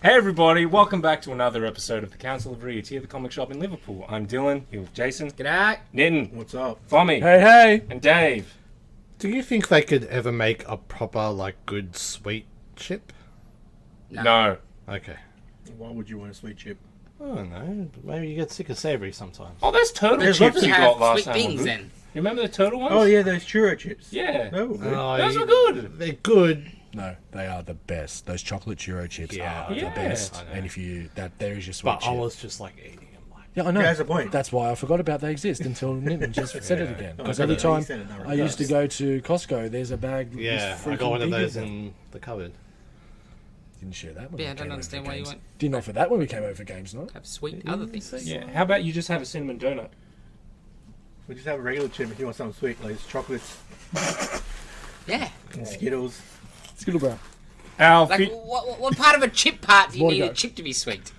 Hey everybody, welcome back to another episode of the Council of Reeds here at the comic shop in Liverpool. I'm Dylan, here with Jason. G'day. Nitin. What's up? Tommy. Hey. And Dave. Do you think they could ever make a proper, good sweet chip? No. Okay. Why would you want a sweet chip? I don't know. Maybe you get sick of savoury sometimes. Oh, there's turtle There's chips lots you of got last sweet time. things Good. then. You remember the turtle ones? Oh yeah, those churro chips. Yeah. Oh, good. Those were good. They're good. No, they are the best. Those chocolate churro chips Yeah. are Yeah. the best. I know. And if you there is your sweet But chip. I was just eating them. Yeah, I know. Yeah, that's the point. That's why I forgot about they exist until Nitin just said it again. Because every You time said it, no, I used to go to Costco, there's a bag. with Yeah, this I got one of freaking those big in the cupboard. Didn't share that when Yeah, I we don't came understand over why you games. won't Didn't offer that when we came over for games night. have sweet other things. Yeah. How about you just have a cinnamon donut? We just have a regular chip if you want something sweet, like it's chocolates Yeah. and Skittles. Skittle bro. Our Like, what part of a chip part do you More need to a go. chip to be sweet?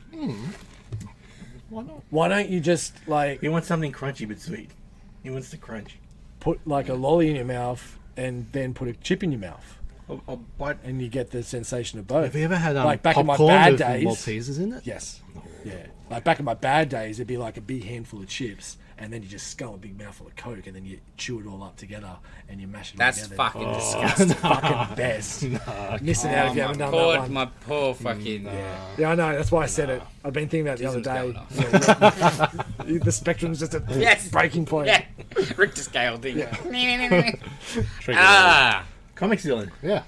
Why not? Why don't you just He wants something crunchy but sweet. He wants the crunch. put a lolly in your mouth and then put a chip in your mouth, I'll bite. and you get the sensation of both. Have you ever had Like back in my popcorn bad with days? Maltesers in it? Yes. Yeah. Like back in my bad days, it'd be like a big handful of chips, and then you just scull a big mouthful of Coke, and then you chew it all up together, and you mash it That's together. fucking That's disgusting. the fucking best. Missing out if you haven't done that one. My poor fucking. Yeah, I know. That's why I said it. I've been thinking about it the other Tism's day. going Yeah, the spectrum's just a Yes. breaking point. Yeah. Richter scale thing. Trigger. Comics Dylan. Yeah.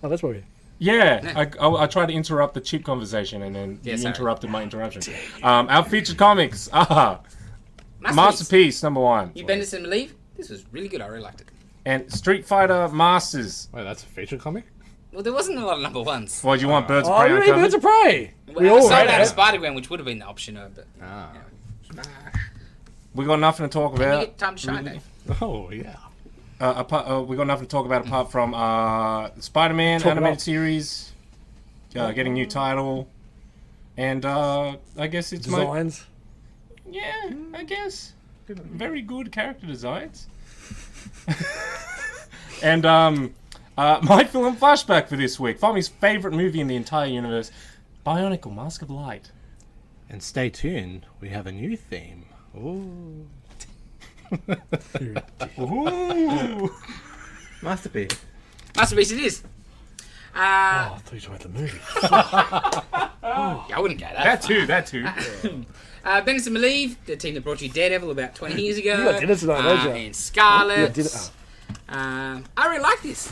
Oh, that's what we. Yeah, I tried to interrupt the chip conversation and then Yeah, you sorry. interrupted my interruption. Our featured comics. Masterpiece #1. You Bendis and Believe? This was really good. I really liked it. And Street Fighter Masters. Wait, that's a feature comic? Well, there wasn't a lot of number ones. Well, do you want Birds of Oh, Prey you uncovered? need Birds of Prey. We Well, I all sold read out of it. Spider-Gwen, which would have been the option of it. Ah. We got nothing to talk You about. get time to shine, Dave. Oh, yeah. We got nothing to talk about apart from Spider-Man Talk animated about- series, getting new title, and I guess it's Designs. I guess very good character designs. And my film Flashback for this week, Fommy's favorite movie in the entire universe, Bionicle, Mask of Light. And stay tuned. We have a new theme. Ooh. Ooh. Masterpiece. Masterpiece it is. Oh, I thought you were at the movie. I wouldn't go that. That too. Bendis and Believe, the team that brought you Daredevil about 20 years ago. You got dinner tonight, don't you? And Scarlet. Yeah, did it. I really like this.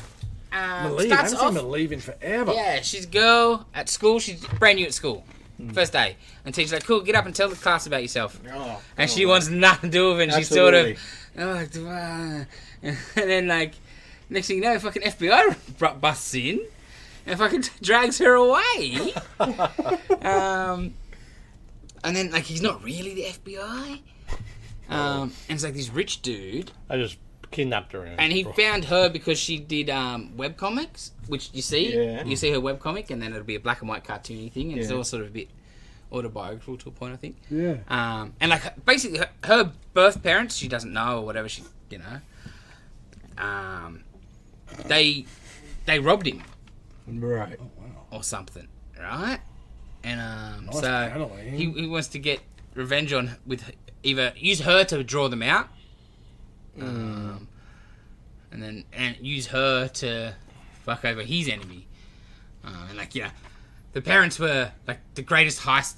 Believe. I Starts haven't seen off, Believe in forever. yeah, she's a girl at school. She's brand new at school. First day. And teacher's like, cool, get up and tell the class about yourself. Oh, And she wants nothing to do with it. And she's sort of, Absolutely. and then next thing you know, fucking FBI busts in and fucking drags her away. And then he's not really the FBI. And it's like this rich dude. I just kidnapped her. And he found her because she did webcomics, which you see. Yeah. You see her webcomic, and then it'll be a black and white cartoony thing, and it's Yeah. all sort of a bit autobiographical to a point, I think. Yeah. And basically, her birth parents, she doesn't know or whatever. They robbed him Right. or something, right? And Nice so paneling. he wants to get revenge on with either use her to draw them out, and use her to fuck over his enemy. The parents were the greatest heist.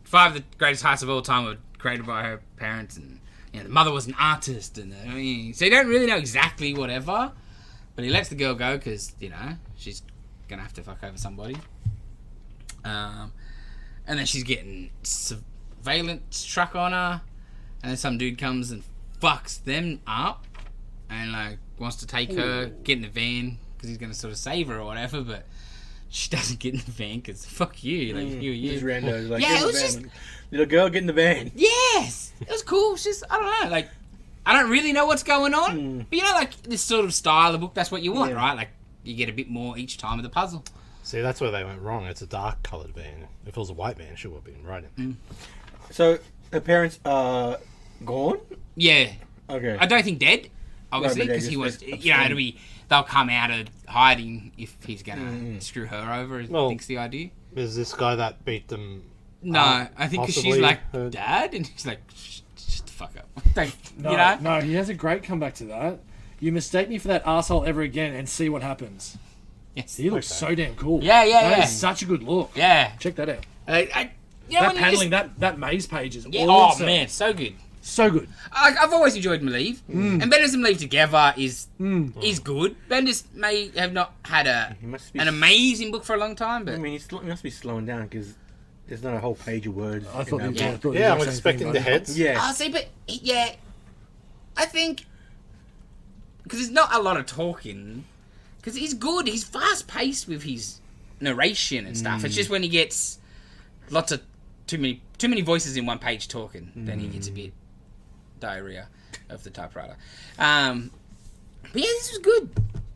5 of the greatest heists of all time were created by her parents, and the mother was an artist, and so you don't really know exactly whatever, but he lets the girl go because she's gonna have to fuck over somebody. And then she's getting surveillance struck on her, and then some dude comes and fucks them up, and wants to take her, get in the van because he's gonna sort of save her or whatever, but she doesn't get in the van because fuck you, These randos, Yeah, get in it was the just- van. Little girl, get in the van. Yes, it was cool. It's just I don't know, I don't really know what's going on, but this sort of style of book, that's what you want, Yeah. right? You get a bit more each time of the puzzle. See, that's where they went wrong. It's a dark coloured van. If it was a white van, she would have been right in. So her parents are gone. Yeah, Okay. I don't think dead. obviously, Right, but because they're he was, just they'll come out of hiding if he's gonna screw her over. I Well- think's the idea. Is this guy that beat them? No, I think because she's possibly like, her- Dad, and he's like, shut the fuck up. No, you know? no, he has a great comeback to that. You mistake me for that asshole ever again and see what happens. Yes. He looks so damn cool. Yeah, yeah, That yeah. is such a good look. Yeah. Check that out. You know, That when you paneling, just- that maze page is Yeah, awesome. oh man, so good. So good. I've always enjoyed Malieve, and Bendis and Malieve together is good. Bendis may have not had He must be. an amazing book for a long time, but I mean, he must be slowing down because there's not a whole page of words. I thought in he that was book. Yeah, I'm expecting the heads. Yeah. I'll say, but yeah, I think because there's not a lot of talking. Because he's good, he's fast paced with his narration and stuff. It's just when he gets lots of too many voices in one page talking, then he gets a bit diarrhea of the typewriter. But yeah, this was good.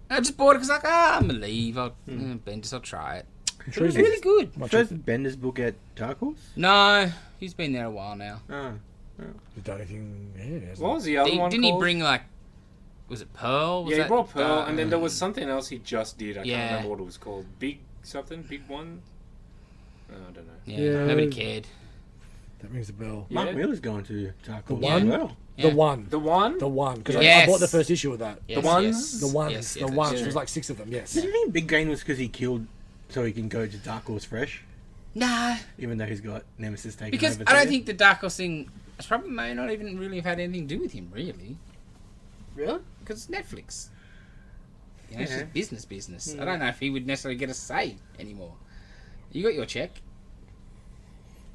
I just bought it because I'm gonna leave. Bendis, I'll try it. It was really good. First Bender's book at Dark Horse? No, he's been there a while now. Oh. He's done anything. Yeah, he hasn't. What was the other one Didn't he called? bring like? Was it Pearl? Was Yeah, he that- brought Pearl, and then there was something else he just did. I Yeah. can't remember what it was called. Big something? Big one? I don't know. Yeah, nobody cared. That rings a bell. Yeah. Mark Miller's going to Dark Horse one? as well. Yeah. The one. The one? The one. Because Yes. I bought the first issue of that. Yes, ones? yes. The ones. Yes, the yes, ones. yes. There's like 6 of them, yes. Did you think Big Gain was because he killed so he can go to Dark Horse fresh? Nah, Even though he's got Nemesis taken because over I don't too? think the Dark Horse thing. It's probably may not even really have had anything to do with him, really. Really? Because it's Netflix. You know, it's Yeah. just business. I don't know if he would necessarily get a say anymore. You got your check.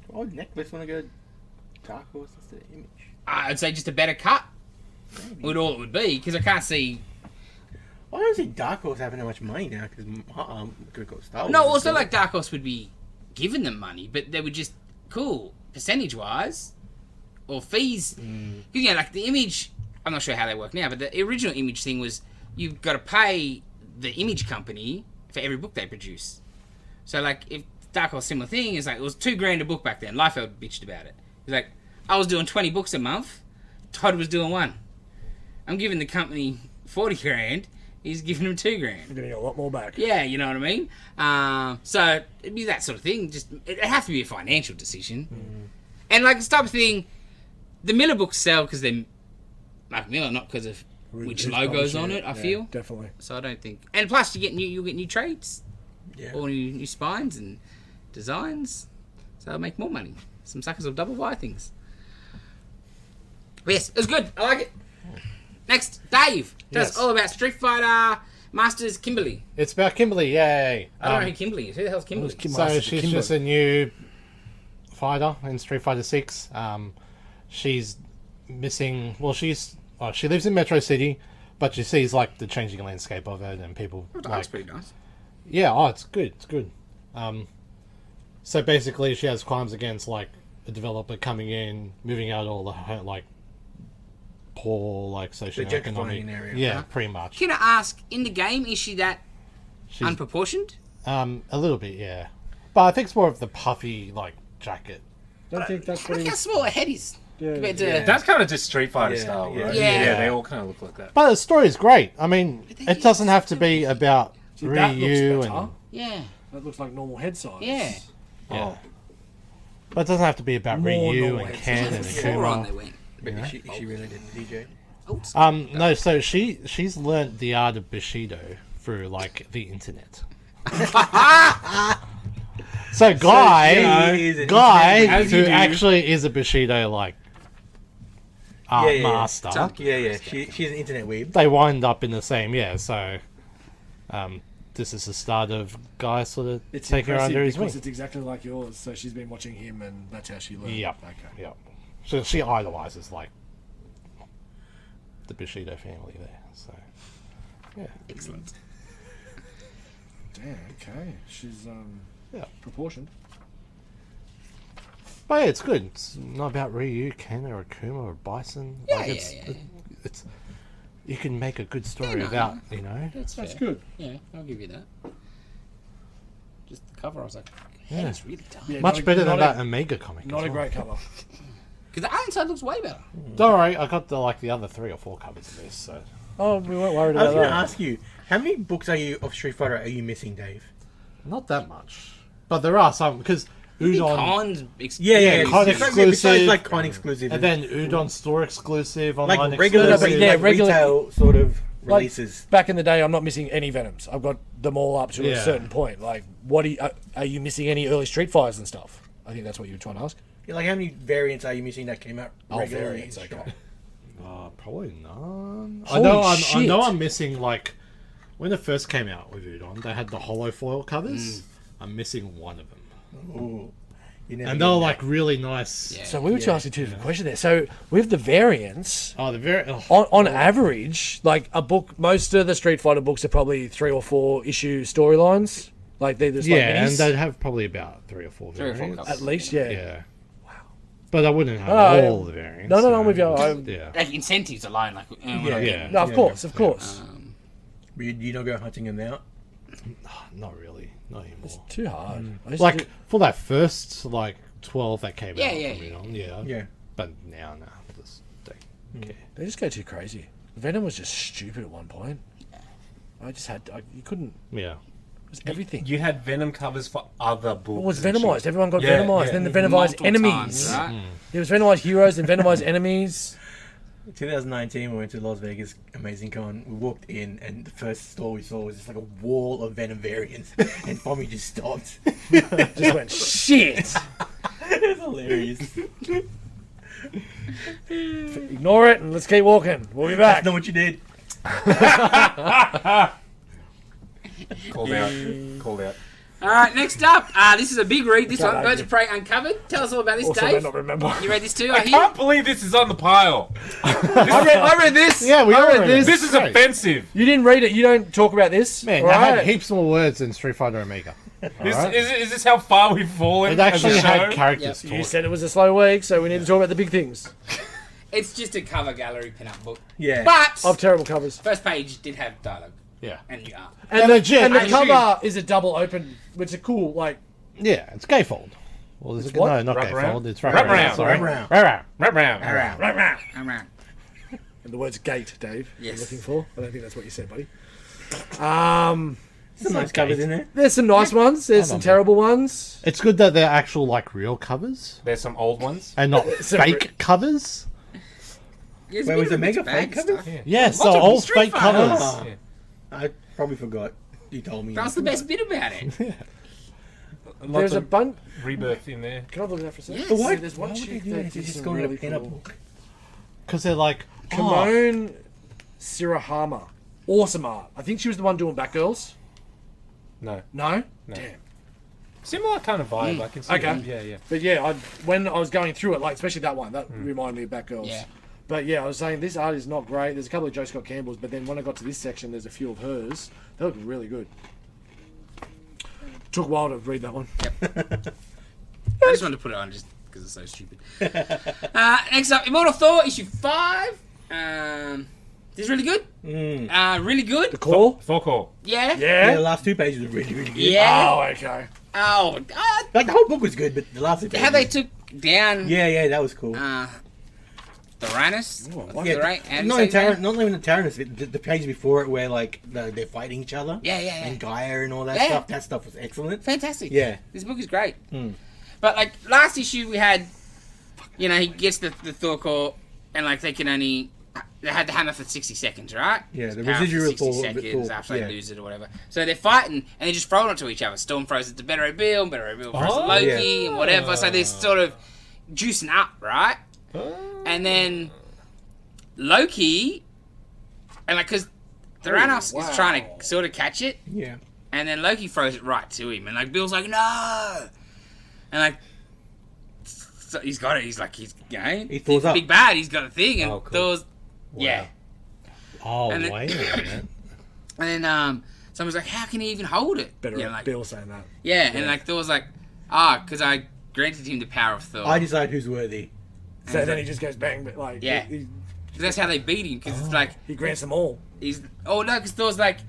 Why would Necklace want to go to Dark Horse instead of Image? I'd say just a better cut Maybe. would all it would be, because I can't see. I don't see Dark Horse having that much money now because could go Star Wars. No, also like Dark Horse would be giving them money, but they would just cool percentage wise or fees. Because yeah, like the Image. I'm not sure how they work now, but the original Image thing was you've got to pay the Image company for every book they produce. So like if Dark Horse similar thing is like it was $2,000 a book back then. Liefeld bitched about it. He's like, I was doing 20 books a month. Todd was doing 1. I'm giving the company 40 grand. He's giving him 2 grand. You're getting a lot more back. Yeah, you know what I mean? So it'd be that sort of thing. Just it'd have to be a financial decision. And like this type of thing, the Miller books sell because they're Mark Miller, not because of which Who's logos publishing on it. I Yeah, feel. definitely. So I don't think. And plus, you'll get new trades, Yeah. or new spines and designs. So they'll make more money. Some suckers will double buy things. But yes, it was good. I like it. Next, Dave. Tell us Yes. all about Street Fighter Masters Kimberly. It's about Kimberly, yay! I don't know who Kimberly is. Who the hell's Kimberly? So she's just a new fighter in Street Fighter 6. She's missing. Well, she lives in Metro City, but she sees like the changing landscape of it and people. Oh, like, that's pretty nice. yeah, it's good. It's good. So basically, she has crimes against like a developer coming in, moving out all the like poor like socioeconomic gentrifying area. Yeah, pretty much. Can I ask, in the game, is she that She's unproportioned? a little bit, yeah, but I think it's more of the puffy like jacket. Don't think that's what Look he how small her head is. Yeah, Compared to, yeah. That's kind of just Street Fighter Yeah, style, yeah. right? Yeah. They all kind of look like that. But the story's great. I mean, it doesn't have to be about See, that looks Ryu better. and yeah. That looks like normal head size. Yeah. yeah. But it doesn't have to be about More Ryu normal and head Ken and size. Moron they Akuma. went. But is she related to DJ? Oh, No, so she's learnt the art of Bushido through like the internet. So Guy she is an Guy As you who do. actually is a Bushido like art Yeah. master. Yeah. She's an internet weeb. They wind up in the same, so this is the start of Guy sort of It's taking her impressive under his because wing. it's exactly like yours. So she's been watching him, and that's how she learned. Yep. Okay. Yep. So she idolizes like the Bushido family there. So yeah. excellent. Damn. Okay. She's Yeah. proportioned. But yeah, it's good. It's not about Ryu, Ken, or Akuma, or Bison. Yeah, It's you can make a good story no, about, That's That's fair. good. Yeah, I'll give you that. Just the cover, I was like, Yeah. yeah, it's really tough. Yeah, much not a- better than not that Omega comic. Not as a well. great cover. Because the art inside looks way better. Don't worry, I got the other 3 or 4 covers of this. So Oh, we weren't worried I was about going to that. ask you, how many books of Street Fighter are you missing, Dave? Not that much, but there are some because Udon, Cons Yeah, con it's exclusive. besides like con exclusive, and then Udon store exclusive, online like regular, exclusive. yeah, like regular- retail sort of Like, releases. back in the day, I'm not missing any Venoms. I've got them all up to a Yeah. certain point. Like, what are you missing any early Street Fighters and stuff? I think that's what you were trying to ask. Yeah, like how many variants are you missing that came out Oh, regularly? variants, okay. Probably none. I Holy know. I shit. know. I'm missing like when it first came out with Udon, they had the hollow foil covers. I'm missing one of them, Ooh, you never and get they were that. like really nice. Yeah. So we were asking two different questions there. So with the variants, Oh, the very. Oh, on average, like a book, most of the Street Fighter books are probably 3 or 4 issue storylines. Like they're just yeah, like and minis, they'd have probably about 3 or 4 3 or 4 variants. covers. at least. Yeah. Yeah. Wow. But I wouldn't have Oh, all the variants. No, I'm with you. Yeah. Like incentives alone, like Yeah. Yeah. No, of Yeah. course, of course. You don't go hunting them out. Not really. Not anymore. It's too hard. I used to Like do- for that first 12 that came Yeah, out. yeah, from yeah. Udon, yeah. Yeah. But now, just don't care. they just go too crazy. Venom was just stupid at one point. I just had you couldn't. Yeah. It was everything. You had Venom covers for other books. It was and shit. Venomized. Everyone got Yeah, Venomized. yeah. Then the Venomized Multiple enemies. times, right? There was Venomized heroes and Venomized enemies. 2019, we went to Las Vegas Amazing Con. We walked in, and the first store we saw was just like a wall of Venom variants, and Tommy just stopped. Just went shit. It's hilarious. Ignore it and let's keep walking. We'll be back. That's not what you did. Called out. Called out. All right, next up, this is a big read. This one, Don't Birds know. of Prey Uncovered. Tell us all about this, Also, may Dave. not remember. You read this too? I I hear. can't believe this is on the pile. I read this. Yeah, we I all read read this. This is Great. offensive. You didn't read it. You don't talk about this. Man, all they had right? heaps more words than Street Fighter Omega. Alright? Is this how far we've fallen? It actually as a had show? characters You talk. said it was a slow week, so we need to talk about the big things. It's just a cover gallery pin-up book. Yeah. But Of terrible covers. first page did have dialogue Yeah. and new art. And, legit. and the I cover is a double open, which is cool. Like, Yeah, it's gatefold. Well, is it? what? No, not Wrap gatefold. around? It's Wrap wrap around. around. Sorry. Wrap around. Wrap around. Wrap round. Around. and the word's gate, Dave. Yes. You're looking for. I don't think that's what you said, buddy. Some nice covers in there. There's some nice ones. There's some terrible ones. It's good that they're actual like real covers There's some old ones. and not So- fake covers. Yeah, it's Wait, a was bit it of Mega mixed bag fake covers? stuff. Yes, Lots so of all Street fake Fighter. covers. Oh, I probably forgot. You told me. That's the best bit about it. Lots There's a of bunch. rebirth in there. Can I look at that for a second? Yes. But why, There's why one would they chick do that that? did Just some go in a really pin-up cool- book. Because they're like, oh, Kimon Sirahama. Awesome art. I think she was the one doing Batgirls. No. No? No. Damn. Similar kind of vibe. I can see. Okay. it. Yeah, yeah. But yeah, when I was going through it, like especially that one, that reminded me of Batgirls. Yeah. But yeah, I was saying this art is not great. There's a couple of Joe Scott Campbell's, but then when I got to this section, there's a few of hers. They look really good. Took a while to read that one. I just wanted to put it on just because it's so stupid. Next up, Immortal Thor, issue 5. This is really good. Really good. The call? Thor call. Yeah. Yeah, the Yeah. last 2 pages were really, really good. Yeah. Oh, okay. Oh, Like the whole book was good, but the last 2 pages. how they took down Yeah, that was cool. Tyrannus. What? Yeah, Right? And not so in Tyrannus, not even the Tyrannus, the page before it where like they're fighting each other. Yeah. And Gaia and all that Yeah. stuff. That stuff was excellent. Fantastic. Yeah. This book is great. But like last issue we had, you know, he gets the Thor core and like they had the hammer for 60 seconds, right? Yeah, the Power for residual 60 Thor- seconds Thor, after they yeah. lose it or whatever. So they're fighting and they just throw it to each other. Storm throws it to Better Bill throws it Loki and whatever. So they're sort of juicing up, right? And then Loki, and like because Theranos is trying to sort of catch it, Yeah. and then Loki throws it right to him, and like Bill's like no, and like so he's got it. He's like he's He Thor's up. big bad. He's got a thing, and Oh, cool. Thor's yeah, oh, And then- wait a minute. and then someone's like, how can he even hold it? Better Yeah, like Bill saying that. yeah, and like Thor's like because I granted him the power of Thor. I decide who's worthy. So then he just goes bang, but like, Yeah. he 'Cause that's how they beat him. Because it's like grants them all. he's no, because Thor's like,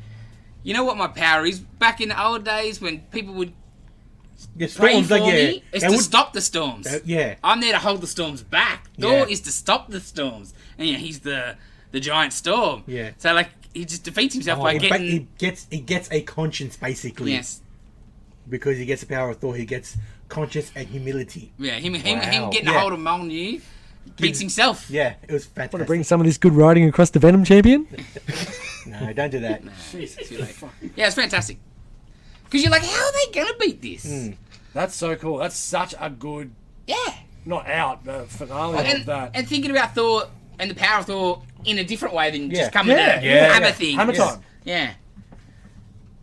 you know what my power is? Back in the old days when people would Yeah, pray storms, for like, yeah. me, it's They to would- stop the storms. Yeah. I'm there to hold the storms back. Thor Yeah. is to stop the storms, and he's the the giant storm. Yeah. So like he just defeats himself by He getting. gets a conscience basically. Yes. Because he gets the power of Thor, he gets conscience and humility. Yeah. Him Wow. getting a Yeah. hold of Mjolnir beats himself. Yeah, it was fantastic. Want to bring some of this good writing across the Venom champion? No, don't do that. Too late. Yeah, it's fantastic. Because you're like, how are they gonna beat this? That's so cool. That's such a good, Yeah. not out, but finale of that. And thinking about Thor and the power of Thor in a different way than Yeah. just coming to Yeah. hammer things. Hammer time. Yeah.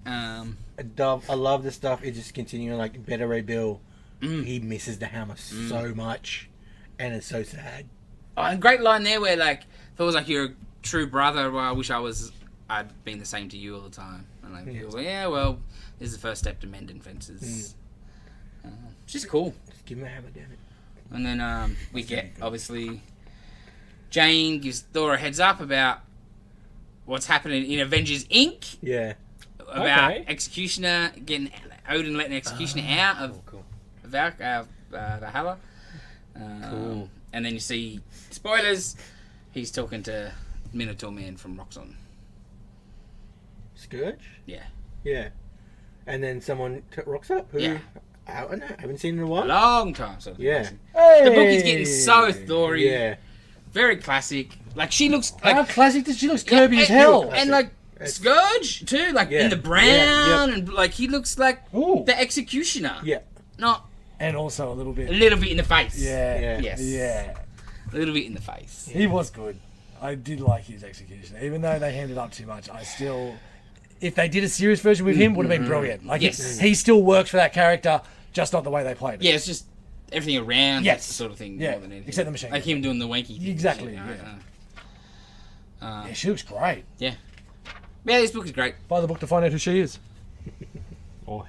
I love the stuff. It just continuing like Better Ray Bill. He misses the hammer so much, and it's so sad. Oh, and great line there where like Thor was like, "You're a true brother. Well, I wish I'd been the same to you all the time." And like he was like, "Yeah, well, this is the first step to mending fences." It's just cool. Just give him a hammer, damn it. And then we get obviously Jane gives Thor a heads up about what's happening in Avengers Inc. Yeah. About Okay. Executioner getting Odin letting Executioner out of Valhalla. Cool. And then you see spoilers. He's talking to Minotaur Man from Roxxon. Scourge? Yeah, Yeah. And then someone rocks up. Who? Yeah. I don't know. I haven't seen in a a while. long time. Sort of Yeah. thing. The book is getting so Thory. Yeah. Very classic. Like she looks like How classic does she looks Kirby as and- hell. and like Scourge too, like Yeah. in the brown and like he looks like Ooh. the Executioner. Yeah. Not And also a little a bit. little bit in the face. Yeah. Yes. Yeah. A little bit in the face. He was good. I did like his execution. Even though they handed up too much, I still... If they did a serious version with him, would have been brilliant. Like, Yes. he still works for that character, just not the way they played it. Yeah, it's just everything around. Yes. That's the sort of thing. Yeah, More than anything. except the machine Like gun. him doing the wanky thing. Exactly, Shit, Yeah, she looks great. Yeah, this book is great. Buy the book to find out who she is. Well,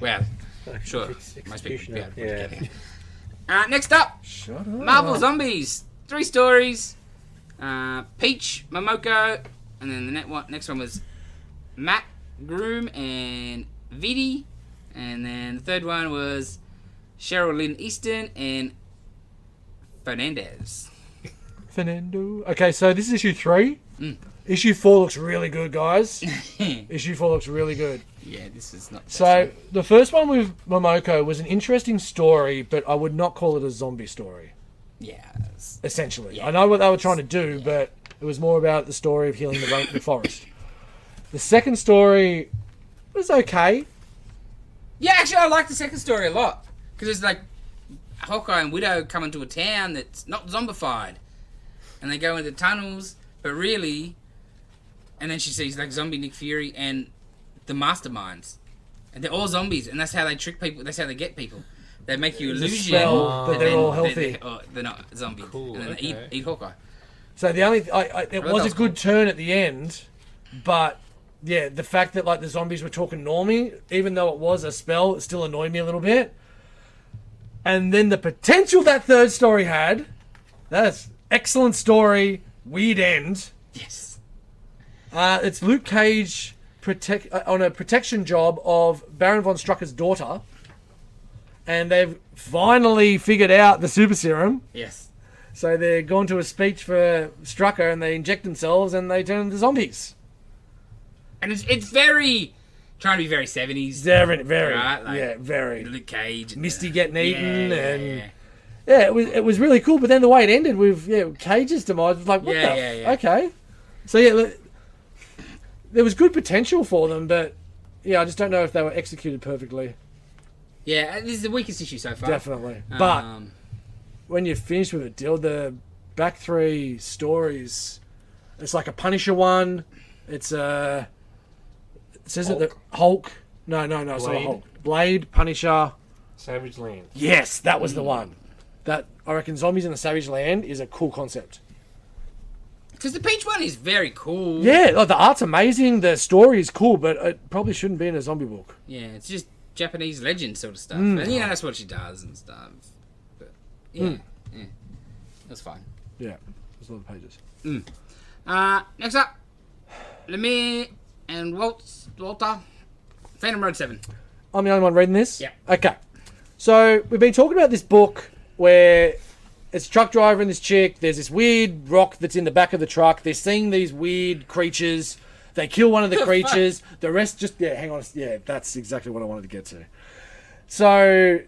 sure. It's Most people. executioner. Yeah. Next up, Shut up. Marvel Zombies. 3 stories. Peach, Momoko, and then the next one was Matt, Groom, and Vidi. And then the third one was Cheryl Lynn Easton and Fernandez. Fernando. Okay, so this is issue 3. Issue 4 looks really good, guys. Issue 4 looks really good. Yeah, this is not. So, the first one with Momoko was an interesting story, but I would not call it a zombie story, Yeah. essentially. Yeah. I know what they were trying to do, but it was more about the story of healing the forest. The second story was okay. Yeah, actually, I like the second story a lot because it's like Hawkeye and Widow come into a town that's not zombified, and they go into tunnels, but really, and then she sees like zombie Nick Fury and the masterminds, and they're all zombies, and that's how they trick people. That's how they get people. They make you It's a illusion spell that and they're then all healthy. they're not zombies, Cool, and then okay. they eat Hawkeye. So the only it that was a was good cool. turn at the end, but yeah, the fact that like the zombies were talking normally, even though it was a spell, it still annoyed me a little bit. And then the potential that third story had, that's excellent story, weird end. Yes. It's Luke Cage on a protection job of Baron von Strucker's daughter, and they've finally figured out the super serum. Yes. So they're going to a speech for Strucker, and they inject themselves, and they turn into zombies. And it's very trying to be very 70s. Very, Right, like- yeah, very. Luke Cage. And Misty getting eaten, and yeah. yeah, it was really cool. But then the way it ended with Cage's demise was like, what Yeah, the? yeah. Okay, so yeah, there was good potential for them, but yeah, I just don't know if they were executed perfectly. Yeah, this is the weakest issue so far. Definitely, but Um, when you're finished with it, the back 3 stories, it's like a Punisher one. It's it says it the Hulk. No, it's not a Blade. Hulk. Blade, Punisher. Savage Land. Yes, that was the one. That I reckon zombies in a savage land is a cool concept. Because the Peach one is very cool. Yeah, like the art's amazing, the story is cool, but it probably shouldn't be in a zombie book. Yeah, it's just Japanese legend sort of stuff. And that's what she does and stuff. But yeah, that's fine. Yeah, there's a lot of pages. Next up, Lemire and Walter, Phantom Road 7. I'm the only one reading this? Yeah. Okay. So, we've been talking about this book where it's a truck driver and this chick. There's this weird rock that's in the back of the truck. They're seeing these weird creatures. They kill one of the creatures. The rest just... Yeah, hang on. Yeah, that's exactly what I wanted to get to. So,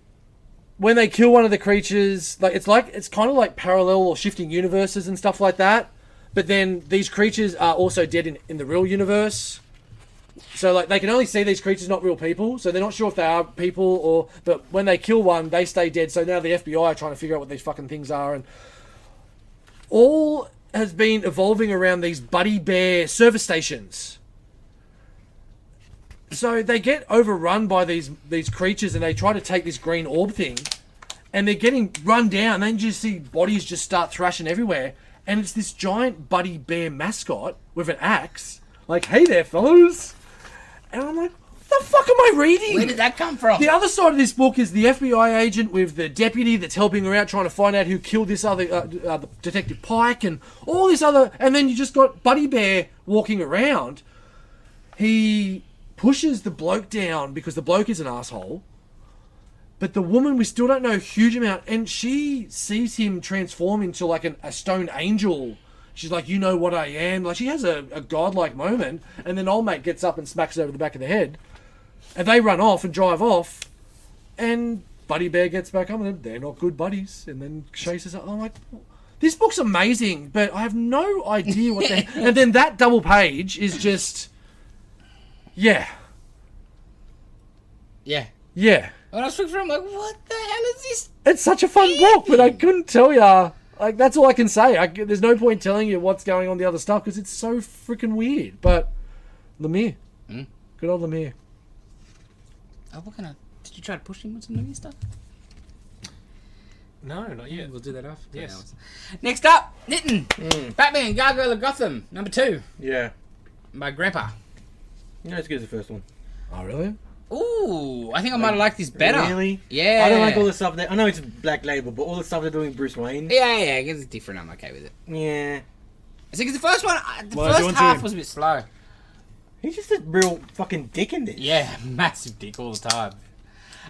when they kill one of the creatures, it's kind of like parallel or shifting universes and stuff like that. But then these creatures are also dead in the real universe. So, like, they can only see these creatures, not real people. So they're not sure if they are people or... But when they kill one, they stay dead. So now the FBI are trying to figure out what these fucking things are. And all has been evolving around these buddy bear service stations. So they get overrun by these creatures and they try to take this green orb thing. And they're getting run down. And then you just see bodies just start thrashing everywhere. And it's this giant buddy bear mascot with an axe. Like, hey there, fellas. And I'm like, what the fuck am I reading? Where did that come from? The other side of this book is the FBI agent with the deputy that's helping her out trying to find out who killed this other Detective Pike and all this other... And then you just got Buddy Bear walking around. He pushes the bloke down because the bloke is an asshole. But the woman, we still don't know a huge amount. And she sees him transform into like a stone angel. She's like, you know what I am. Like, she has a godlike moment. And then old mate gets up and smacks her over the back of the head. And they run off and drive off. And Buddy Bear gets back up and they're not good buddies. And then chases her. I'm like, this book's amazing, but I have no idea what the... And then that double page is just... Yeah. Yeah. Yeah. When I was looking through, I'm like, what the hell is this? It's such a fun book, but I couldn't tell ya. Like, that's all I can say. There's no point telling you what's going on the other stuff because it's so freaking weird. But Lemire. Good old Lemire. Oh, what kind of... Did you try to push him with some new stuff? No, not yet. We'll do that after. Yes. Next up, Knitting. Batman, Gargoyle of Gotham, number 2. Yeah. By Grandpa. No, it's good as the first one. Oh, really? Ooh, I think I might have liked this better. Really? Yeah. I don't like all the stuff I know it's Black Label, but all the stuff they're doing Bruce Wayne. Yeah, I guess it's different. I'm okay with it. Yeah. See, because the first one, the What are they first doing to half him? was a bit slow. He's just a real fucking dick in this. Yeah, massive dick all the time.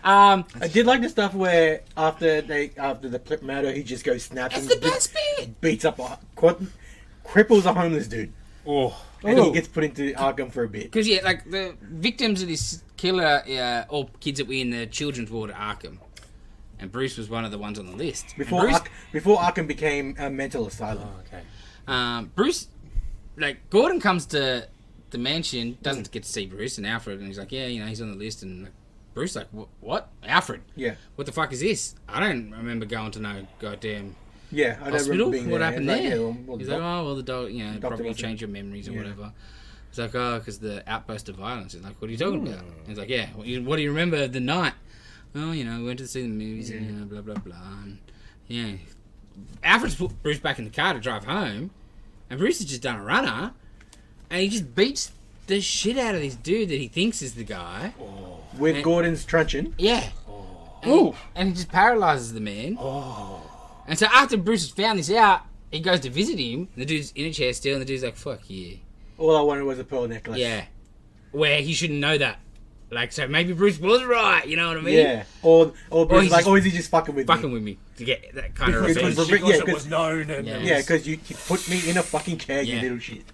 I did like the stuff where after the clip murder, he just goes snaps It's and the best bit. beats up cripples a homeless dude. Oh. And he gets put into Arkham for a bit. Because, yeah, like, the victims of this killer are all kids that were in the children's ward at Arkham. And Bruce was one of the ones on the list. Before Arkham became a mental asylum. Oh, okay. Bruce, like, Gordon comes to the mansion, doesn't get to see Bruce and Alfred, and he's like, yeah, you know, he's on the list, and like, Bruce like, what? Alfred? Yeah. What the fuck is this? I don't remember going to no goddamn Yeah, I don't hospital. remember being What there. happened Like, there? yeah, well, He's like, oh, well, the dog, you know, doctor probably wasn't- change your memories or Yeah. whatever. He's like, oh, because the outburst of violence. He's like, what are you talking about? He's like, yeah, what do you remember of the night? Oh, you know, we went to see the movies and, you know, blah, blah, blah. And, yeah. Alfred's put Bruce back in the car to drive home, and Bruce has just done a runner, and he just beats the shit out of this dude that he thinks is the guy. with And- Gordon's truncheon. Yeah. And he just paralyzes the man. And so after Bruce has found this out, he goes to visit him. The dude's in a chair still, and the dude's like, fuck yeah. All I wanted was a pearl necklace. Yeah. Where he shouldn't know that. Like, so maybe Bruce was right, you know what I mean? Yeah. Or Bruce he's is like, just or is he just fucking with Fucking me? with me to get that kind of Because revenge. Yeah, it 'cause- was known and Yeah. Yeah, because you put me in a fucking chair, you Yeah. little shit.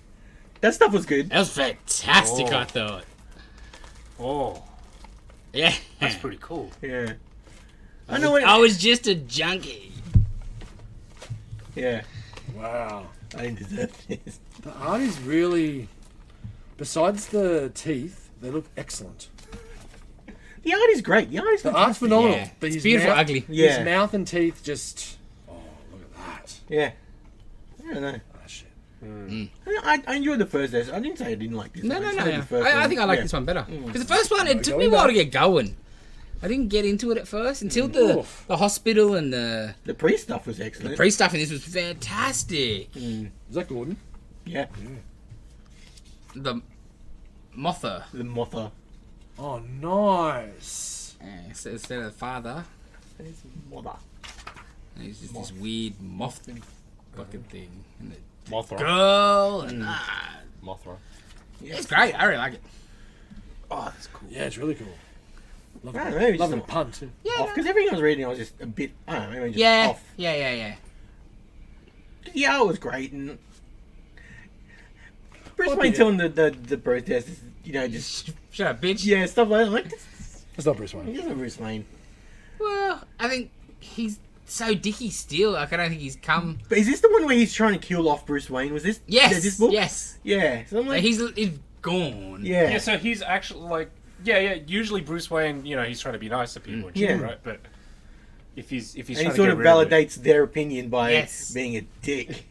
That stuff was good. That was fantastic, Oh. I thought. Oh. Yeah. That's pretty cool. Yeah. I know when I was just a junkie. Yeah. Wow. I didn't deserve this. The art is really... Besides the teeth, they look excellent. The art is great. The art is The art's fantastic. phenomenal. Yeah. But It's his beautiful, mouth, ugly. Yeah. His mouth and teeth just... Oh, look at that. Yeah. I don't know. Oh, shit. I enjoyed the first episode. I didn't say I didn't like this. No, I no, just no. said no. the first I one. think I like Yeah. this one better. Because the first one, it took me a going while to back. get going. I didn't get into it at first until the hospital and the The priest stuff was excellent. pre stuff in this was fantastic. Is that Gordon? Yeah. The Mother. The Mother. Oh, nice. Instead of the father, Mother. he's just this weird moth fucking thing. And the Mothra. girl. And, Mothra. it's great. I really like it. Oh, that's cool. Yeah, it's really cool. Love I it. don't know, maybe Love just a pun, too. Yeah. Because everything I was reading, I was just a bit, I don't know, maybe just Yeah. off. Yeah. Yeah, it was great. And Bruce What Wayne the- telling the protesters, just Shut up, bitch. yeah, stuff like that. I'm like, It's not Bruce Wayne. he's not Bruce Wayne. Well, I think he's so dicky still. Like, I don't think he's come. But is this the one where he's trying to kill off Bruce Wayne? Was this? Yes. This book? Yes. Yeah. So I'm like, He's gone. yeah. Yeah, so he's actually like, yeah. Usually Bruce Wayne, he's trying to be nice to people and shit, Yeah. right? But if he's And trying he to sort get of rid of it- validates their opinion by Yes. being a dick.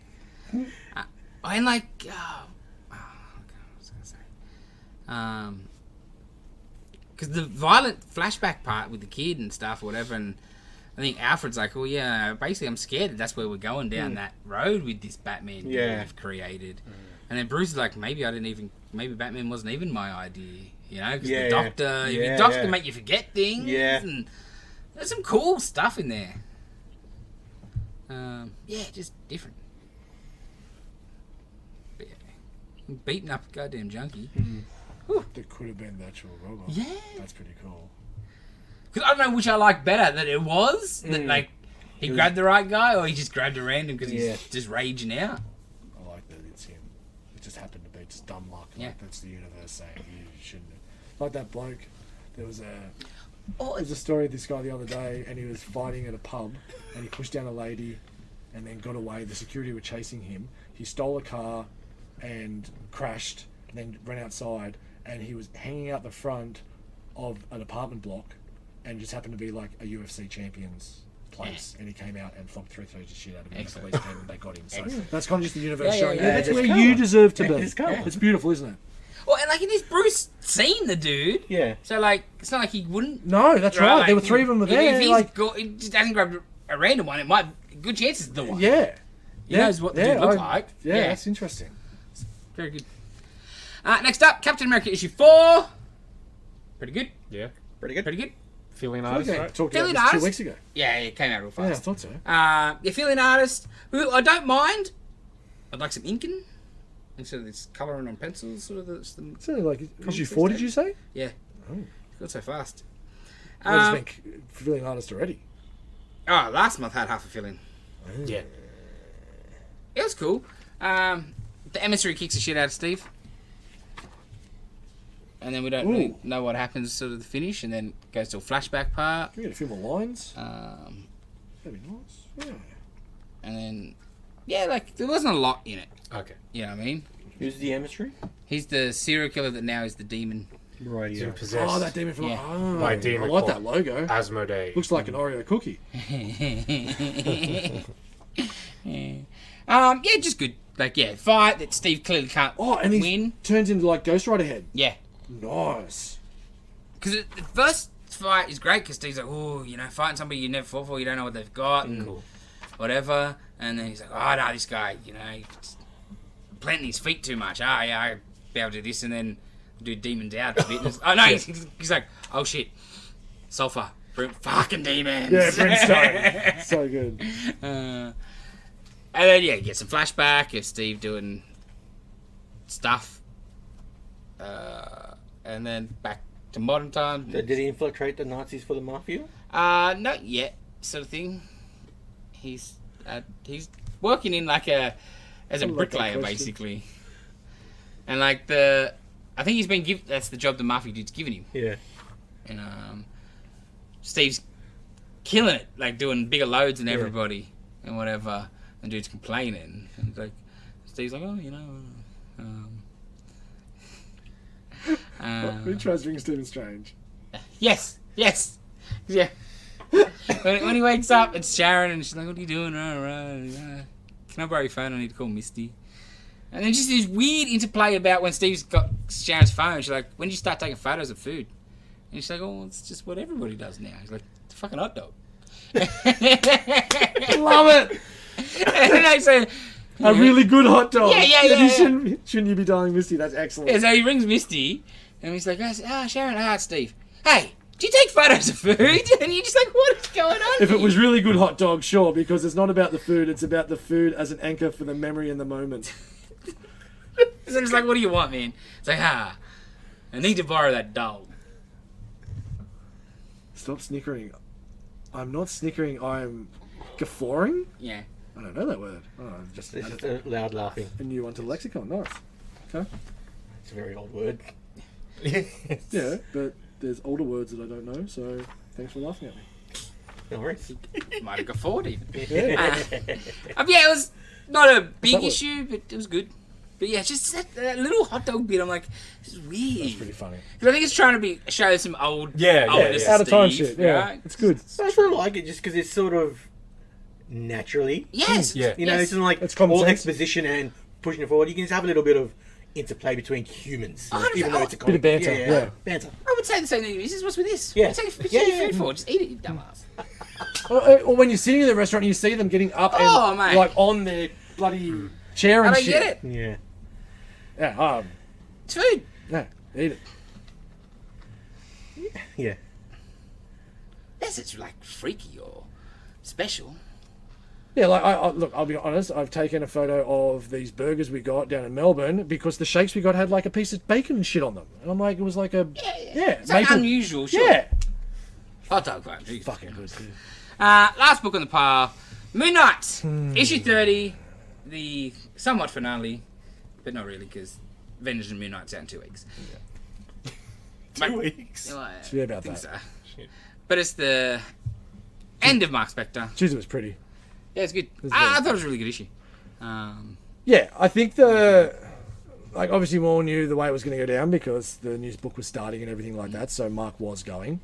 And like, what was I gonna say? Because the violent flashback part with the kid and stuff, or whatever, and I think Alfred's like, well, yeah, basically, I'm scared that that's where we're going down that road with this Batman Yeah. we've created. And then Bruce is like, maybe Batman wasn't even my idea, because Yeah, the Doctor, yeah. the Doctor Yeah. can make you forget things. Yeah. And there's some cool stuff in there. Yeah, just different. But yeah, beating up a goddamn junkie. That could have been the actual robot. Yeah. That's pretty cool. Because I don't know which I like better, that it was, that like, he grabbed the right guy, or he just grabbed a random because Yeah. he's just raging out. I like that it's him. It just happened to be just dumb luck. Yeah. Like, that's the universe saying you shouldn't have. Like that bloke. There was Oh, a story of this guy the other day, and he was fighting at a pub, and he pushed down a lady, and then got away. The security were chasing him. He stole a car, and crashed, and then ran outside, and he was hanging out the front of an apartment block, and it just happened to be like a UFC champion's place, and he came out and flopped through the shit out of him. And the Excellent. police came and they got him. So that's kind of just the universe Yeah, showing yeah, you yeah. that's There's where colour. you deserve to be. There's colour. It's beautiful, isn't it? well, and like in this Bruce seen the dude, Yeah. so like, it's not like he wouldn't. No, that's right. like, There were three of them were if there. he's Like, he just hasn't grabbed a random one, it might, good chances it's the one. yeah. He knows what the dude looked like. Yeah, that's interesting. Very good. Next up, Captain America issue 4. Pretty good. Yeah. Pretty good. Pretty good. Feeling Okay, artist, right? talked Feeling about this 2 nice. weeks ago. Yeah, it came out real Yeah, I fast. thought so. Yeah, feeling artist, who I don't mind. I'd like some inking instead of this colouring on pencils. Sort of the It's only like issue Comics 4, these did you say? yeah. Oh. Got so fast. Well, it's been feeling artist already. Oh, last month had half a filling. Yeah. It was cool. The emissary kicks the shit out of Steve. And then we don't really know what happens sort of the finish, and then goes to a flashback part. Can we get a few more lines? That'd That'd be nice. Yeah. and then, yeah, like, there wasn't a lot in it. Okay. You know what I mean? Who's the emissary? He's the serial killer that now is the demon. Right. He's Yeah. been possessed Oh, that demon from Yeah. by I demon like called that logo. Asmodee. Looks like an Oreo cookie. Yeah, just good. Like, yeah, fight that Steve clearly can't Oh, and he win. turns into like Ghost Rider head. Yeah. Nice. Because the first fight is great because Steve's like, oh, fighting somebody you never fought for, you don't know what they've got and whatever. And then he's like, oh, no, this guy, he's planting his feet too much. Yeah, I'll be able to do this. And then do demons out a bit. And oh, no, he's like, oh, shit. Sulfur. Fucking demons. Yeah, Brimstone. So good. And then, yeah, you get some flashback of Steve doing stuff. And then back to modern times. So did he infiltrate the Nazis for the mafia? Not yet, sort of thing. He's working in like as a like that bricklayer, question. basically. And like I think he's been given, that's the job the mafia dude's given him. Yeah. And Steve's killing it, like doing bigger loads than everybody and whatever. And dude's complaining. And it's like, Steve's like, oh, Who tries ring Stephen Strange? Yes, yeah. when he wakes up, it's Sharon, and she's like, "What are you doing?" Can I borrow your phone? I need to call Misty. And then just this weird interplay about when Steve's got Sharon's phone. She's like, "When did you start taking photos of food?" And she's like, "Oh, well, it's just what everybody does now." He's like, "It's a fucking hot dog." Love it. And I say, A really good hot dog. Yeah. Shouldn't you be dialing Misty? That's excellent. yeah, so he rings Misty, and he's like, Sharon, it's Steve. Hey, do you take photos of food? And you're just like, what is going on If here? it was really good hot dog, sure, because it's not about the food, it's about the food as an anchor for the memory and the moment. So it's like, what do you want, man? It's like, I need to borrow that dog. Stop snickering. I'm not snickering, I'm guffawing. Yeah. I don't know that word. Oh, just It's added just a loud laughing. a new one to the lexicon. Nice. Okay. It's a very old word. Yeah, but there's older words that I don't know, so thanks for laughing at me. No worries. Might have got forward even. Yeah. Yeah, it was not a big that what- issue, but it was good. But yeah, just that little hot dog bit. I'm like, this is weird. That's pretty funny. Because I think it's trying to show some oldness Out of time Steve, shit. Yeah, right? it's good. I sort of like it just because it's sort of naturally. Yes. Yeah. You know, yes. it's not like It's common all sense. exposition and pushing it forward. You can just have a little bit of interplay between humans, 100%. even though it's a Bit of banter, yeah. banter. I would say the same thing. This is what's with this. Yeah. What's taking Yeah. food for? Just eat it, you dumbass. Or when you're sitting in the restaurant, and you see them getting up Oh, and mate. like on their bloody chair I and don't shit. get it. Yeah. Yeah, It's food. yeah, eat it. Yeah. Unless it's like freaky or special. Yeah, like I look, I'll be honest. I've taken a photo of these burgers we got down in Melbourne because the shakes we got had like a piece of bacon and shit on them, and I'm like, it was like a It's like bacon. unusual, sure. Yeah, Hot dog, man. Jeez. fucking good. Dude. Last book on the pile, Moon Knight, Hmm. issue 30, the somewhat finale, but not really because Vengeance and Moon Knight's out in 2 weeks. 2 weeks. Well, I Yeah, about think that. so. But it's the end of Mark Spector. Jeez, it was pretty. Yeah, it's good. was I very thought it was a really good issue. Yeah, I think like obviously we all knew the way it was going to go down because the news book was starting and everything like that. So Mark was going.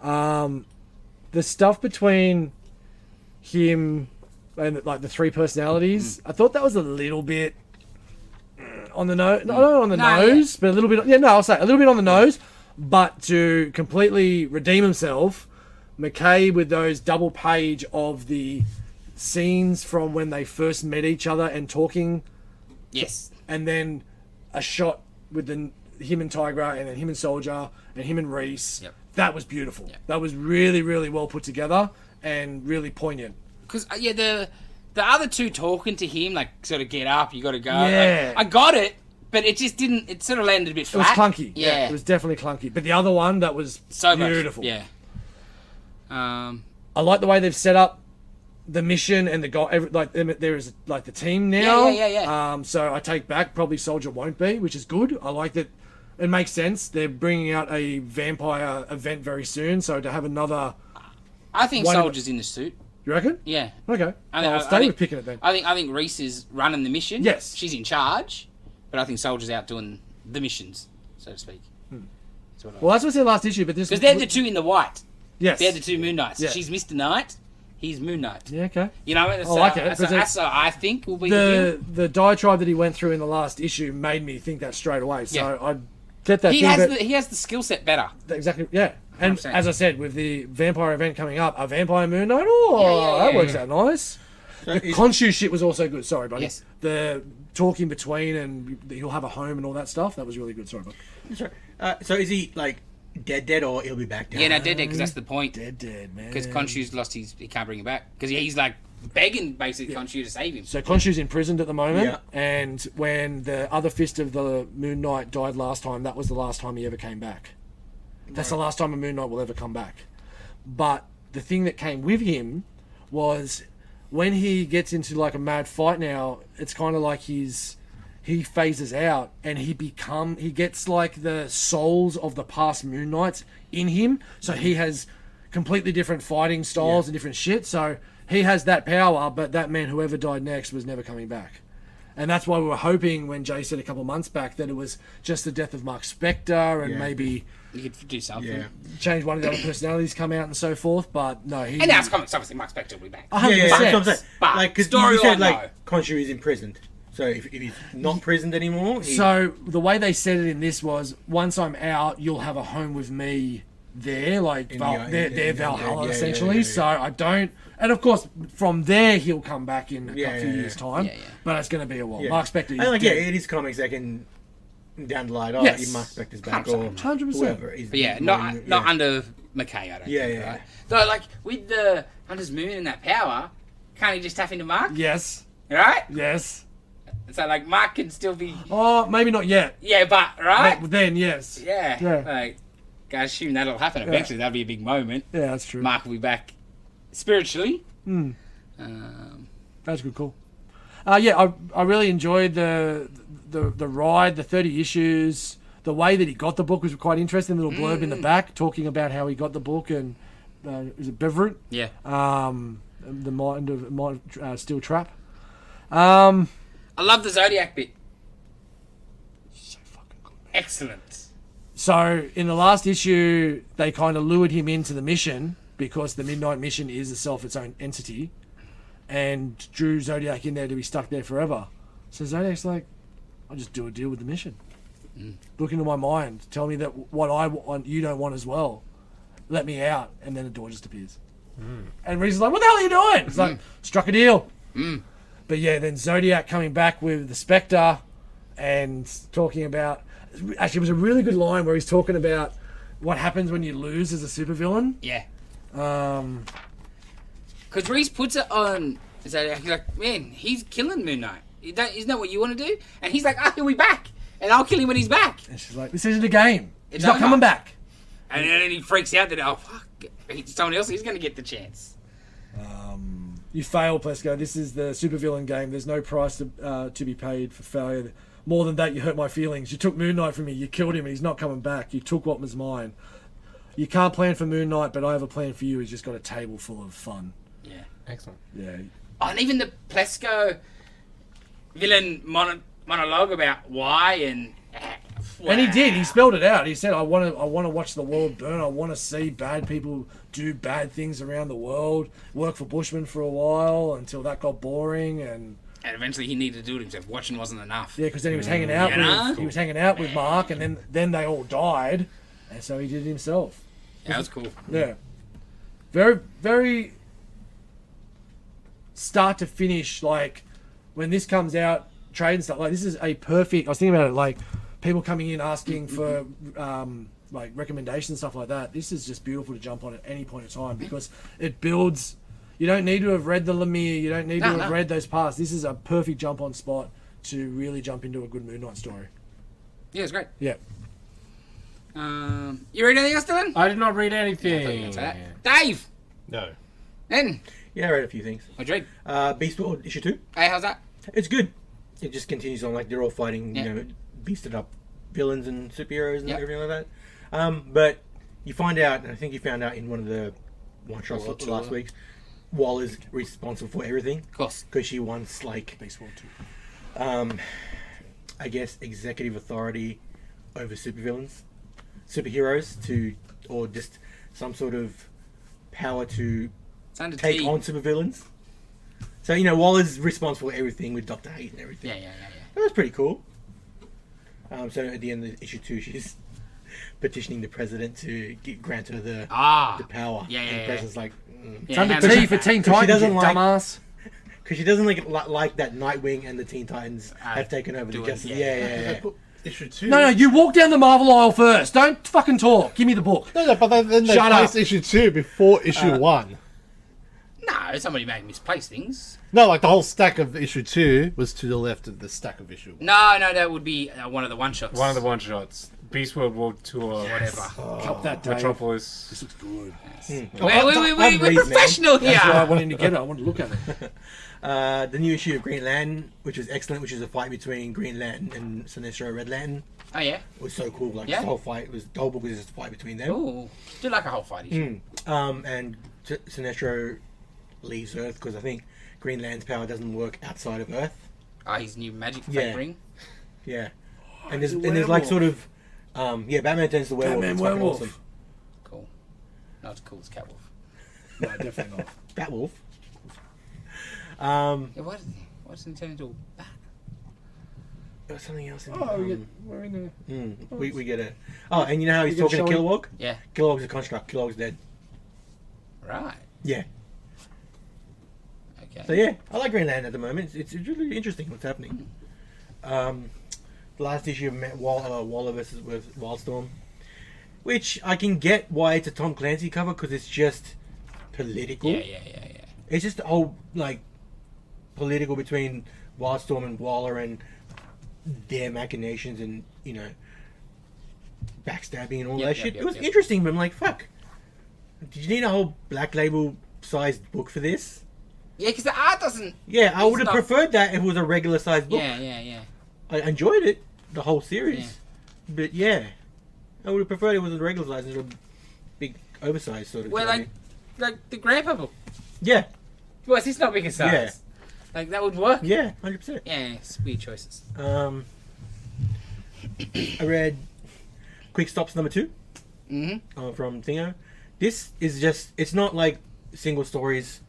The stuff between him and like the 3 personalities, I thought that was a little bit on the nose. Not on the No, nose, but a little bit. Yeah, no, I'll say a little bit on the nose. But to completely redeem himself, McKay with those double page of the scenes from when they first met each other and talking, Yes. and then a shot with him and Tigra, and then him and Soldier, and him and Reese. Yep. That was beautiful. Yep. That was really, really well put together and really poignant. Because, the other two talking to him, like, sort of get up, you got to go. Yeah. Like, I got it, but it just didn't, it sort of landed a bit It was flat. clunky. Yeah. It was definitely clunky. But the other one, that was so beautiful. much. Yeah. I like the way they've set up the mission and the guy. Like there is like the team now. Yeah. So I take back probably Soldier won't be, which is good. I like that. It makes sense. They're bringing out a vampire event very soon, so to have another. I think One of Soldier's in the suit. You reckon? Yeah. Okay. I I'll stay think- with picking it then. I think Reese is running the mission. Yes. She's in charge, but I think Soldier's out doing the missions, so to speak. Well, that's what's in the last issue, but this Because they're the two in the white. yes. They're the two Moon Knights. Yeah. She's Mr. Knight. He's Moon Knight. Yeah. Okay. You know, that's, I like it, That's, because that's, I think will be the The diatribe that he went through in the last issue made me think that straight away. So Yeah. I get that. deal. thing, He has the skill set better. exactly. Yeah. And 100%. as I said, with the vampire event coming up, a vampire Moon Knight. Oh, Yeah. that works out nice. The is- Khonshu shit was also good. Sorry, buddy. Yes. The talking between and he'll have a home and all that stuff. That was really good. Sorry, bud. Sorry. So is he like dead, or he'll be back down? Yeah, no, dead, because that's the point. Dead, man. Because Khonshu's lost he can't bring him back. Because he's like begging basically Khonshu to save him. So Khonshu's imprisoned at the moment, Yeah. and when the other fist of the Moon Knight died last time, that was the last time he ever came back. That's the last time a Moon Knight will ever come back. But the thing that came with him was when he gets into like a mad fight now, it's kind of like he phases out and he gets like the souls of the past Moon Knights in him. So he has completely different fighting styles and different shit. So he has that power, but that man, whoever died next, was never coming back. And that's why we were hoping when Jay said a couple months back that it was just the death of Mark Spector and Yeah. maybe You could do something. Yeah. change one of the other personalities come out and so forth. But no, he. And now it's comics, obviously Mark Spector will be back. 100%. Yeah, that's what I'm saying. But Like, because storyline, you said no. like Khonshu is imprisoned. So if he's not imprisoned anymore, So the way they said it in this was, once I'm out, you'll have a home with me there, like In they're the- Valhalla yeah, essentially. yeah. So I don't, and of course from there he'll come back in a Yeah, few yeah, years' time. Yeah, yeah. But it's going to be a while. Yeah. Mark Spector is And like, yeah, dead. it is comics that can down the line. Oh, Yes. Mark Spector's back or 100%. whoever. Is But yeah, running- not under McKay, I don't Yeah, think. yeah. Right? Though, like, with the Hunter's Moon and that power, can't he just tap into Mark? Yes, Right? yes. So, like, Mark can still be... Oh, maybe not yet. Yeah, but, right? But then yes. Yeah. Yeah. Like, I assume that'll happen eventually. That'll be a big moment. Yeah, that's true. Mark will be back spiritually. Hmm. That's good call. Yeah, I really enjoyed the ride, the 30 issues. The way that he got the book was quite interesting. Little blurb in the back talking about how he got the book and is it Beverett? Yeah. The mind of Steel Trap. I love the Zodiac bit. So fucking good. Excellent. So in the last issue, they kind of lured him into the mission because the Midnight Mission is its own entity, and drew Zodiac in there to be stuck there forever. So Zodiac's like, I'll just do a deal with the mission. Look into my mind. Tell me that what I want, you don't want as well. Let me out. And then the door just appears. And Reese's like, what the hell are you doing? It's like, struck a deal. But yeah, then Zodiac coming back with the Spectre and talking about... Actually, it was a really good line where he's talking about what happens when you lose as a supervillain. Yeah. Because Reese puts it on Zodiac. He's like, man, he's killing Moon Knight. Isn't that what you want to do? And he's like, he'll be back. And I'll kill him when he's back. And she's like, this isn't a game. It's He's not over. coming back. And then he freaks out that, oh, fuck, someone else is going to get the chance. You fail, Plesko. This is the supervillain game. There's no price to be paid for failure. More than that, you hurt my feelings. You took Moon Knight from me. You killed him and he's not coming back. You took what was mine. You can't plan for Moon Knight, but I have a plan for you. He's just got a table full of fun. Yeah. Excellent. Yeah. Oh, and even the Plesko villain monologue about why and... And he did. He spelled it out. He said, I want to watch the world burn. I want to see bad people do bad things around the world. Work for Bushman for a while until that got boring. And eventually he needed to do it himself. Watching wasn't enough. yeah, because then he was hanging out with Mark, and then they all died, and so he did it himself. Yeah, that was cool. Yeah. Very, very start to finish, like, when this comes out, trade and stuff, like, this is a perfect... I was thinking about it, like, people coming in asking for, like, recommendations and stuff like that. This is just beautiful to jump on at any point in time because it builds... You don't need to have read the Lemire, you don't need to have read those parts. This is a perfect jump-on spot to really jump into a good Moon Knight story. Yeah, it's great. Yeah. You read anything else, Dylan? I did not read anything. Dave! No. Then? Yeah, I read a few things. What'd you read? Beast World issue 2. Hey, how's that? It's good. It just continues on, like, they're all fighting, you know, beasted up villains and superheroes and everything like that. But you find out, and I think you found out in one of the one-shots last week, Waller's responsible for everything. Of course. Because she wants, like, Beast World 2. I guess, executive authority over superheroes or just some sort of power to take on supervillains. So, you know, Waller's responsible for everything with Dr. Hate and everything. Yeah. That was pretty cool. So at the end of issue 2, she's petitioning the president to grant her the power. Yeah. And the president's like... It's under T for Teen Titans, you dumbass. Because she doesn't like that Nightwing and the Teen Titans have taken over the Justice. Yeah. Issue 2. No, you walk down the Marvel aisle first. Don't fucking talk. Give me the book. No, but then they Shut placed up. issue 2 before issue 1. No, somebody may misplace things. No, like the whole stack of issue 2 was to the left of the stack of issue 1. No, that would be one of the one-shots. One of the one-shots. Beast World World Tour. Whatever. Cut that, Dave. Metropolis. This looks good. We're professional here. That's why I wanted to get it. I wanted to look at it. The new issue of Green Lantern, which was excellent, which is a fight between Green Lantern and Sinestro Red Lantern. Oh, yeah? It was so cool. Like, Yeah? the whole fight, the whole book was just a fight between them. Ooh. Do like a whole fight issue. And Sinestro leaves Earth because I think Green Lantern's power doesn't work outside of Earth. His new magic fate ring. Yeah. And there's like sort of... Batman turns to werewolf. Batman It's fucking werewolf. awesome. Cool. Not as cool as Catwolf. No, definitely not. Batwolf. Yeah, why doesn't he turn into a bat? There's something else in We're in there. we get it. Oh, and you know how he's You talking can to show Kilowog? Yeah. Kilowog's a construct. Kilowog's dead. Right. Yeah. Okay. So yeah, I like Green Lantern at the moment. It's really interesting what's happening. The last issue of Waller versus with Wildstorm, which I can get why it's a Tom Clancy cover because it's just political. Yeah. It's just the whole like political between Wildstorm and Waller and their machinations and backstabbing and all that shit. It was interesting, but I'm like, fuck. Did you need a whole Black Label sized book for this? Yeah, because the art doesn't. Yeah, I it's would have not- preferred that if it was a regular sized book. Yeah. I enjoyed it, the whole series. But yeah, I would have preferred it was a regular size instead of a big oversized sort of. Well, story. like the grandpa book. Yeah, Well, it's not bigger size. Yeah. Like that would work. yeah, 100%. Yeah, it's weird choices. I read Quick Stops number 2 from Thingo. This is just, it's not like single stories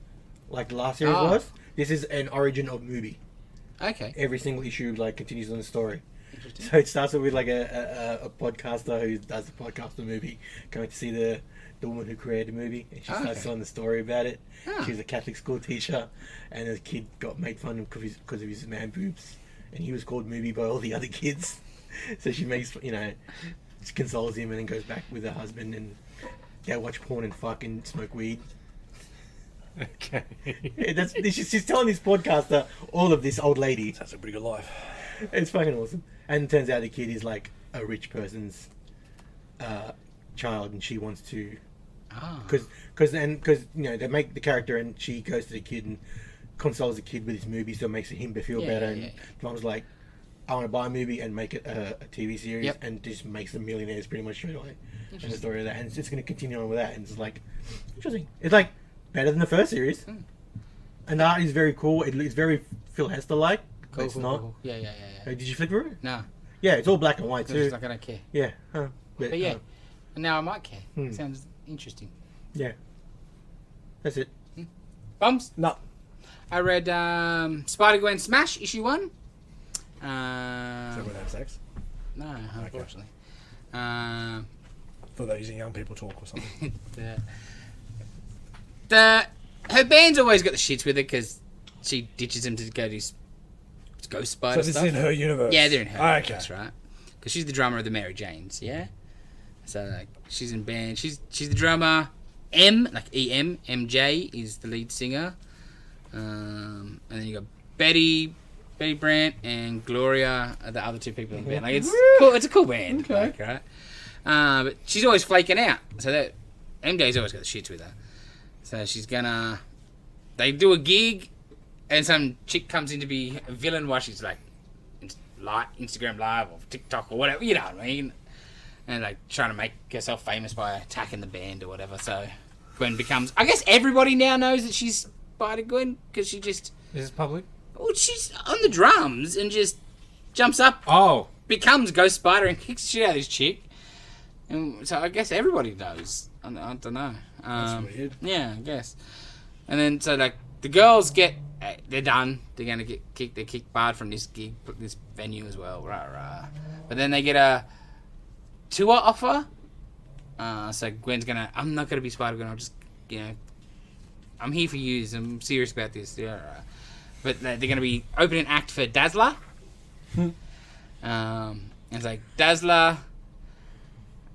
like the last series Ah. was. This is an origin of movie. Okay. Every single issue like continues on the story. Interesting. So it starts with like a podcaster who does the podcast of the movie going to see the woman who created the movie, and she starts Okay. telling the story about it. Ah. She was a Catholic school teacher, and the kid got made fun of because of his man boobs, and he was called Movie by all the other kids. So she makes, she consoles him and then goes back with her husband, and they watch porn and fuck and smoke weed. Okay. Yeah, she's telling this podcaster all of this old lady. That's a pretty good life. It's fucking awesome. And it turns out the kid is like a rich person's child, and she wants to, because they make the character, and she goes to the kid and consoles the kid with his movie, so it makes him feel better. And the mom's like, I want to buy a movie and make it a TV series, Yep. and just makes them millionaires pretty much straight away. And the story of that, and it's just going to continue on with that, and it's like interesting. It's like better than the first series, and the art is very cool. It's very Phil Hester like. It's not. Cool. Yeah. Did you flick through it? No, Yeah, it's all black and white it's too. just like I don't care. Yeah. But yeah, and now I might care. Sounds interesting. Yeah. That's it. Bums. No. I read Spider-Gwen Smash issue 1. Is that when they have sex? No, unfortunately. Thought they were using young people talk or something. Her band's always got the shits with her because she ditches him to go do Ghost Spider So this stuff. is in her universe? Yeah, they're in her Okay. universe, right? Because she's the drummer of the Mary Janes, yeah? So, like, she's in band. She's the drummer. E.M., MJ is the lead singer. And then you got Betty Brandt, and Gloria are the other two people in the band. Like, it's cool. It's a cool band, like, right? But she's always flaking out. So that MJ's always got the shits with her. So she's gonna... They do a gig, and some chick comes in to be a villain while she's like Instagram Live or TikTok or whatever, you know what I mean? And like trying to make herself famous by attacking the band or whatever. So Gwen becomes... I guess everybody now knows that she's Spider-Gwen because she just... Is this public? Well, she's on the drums and just jumps up, Oh. becomes Ghost Spider and kicks the shit out of this chick. And so I guess everybody knows. I don't know. That's weird. Yeah, I guess. And then so like the girls they're done. They're gonna get kicked. They're kicked barred from this gig, this venue as well. Rah. But then they get a tour offer. So Gwen's gonna... I'm not gonna be Spider-Gwen. I'll just I'm here for you. I'm serious about this. Yeah. But they're gonna be opening act for Dazzler. And it's like Dazzler.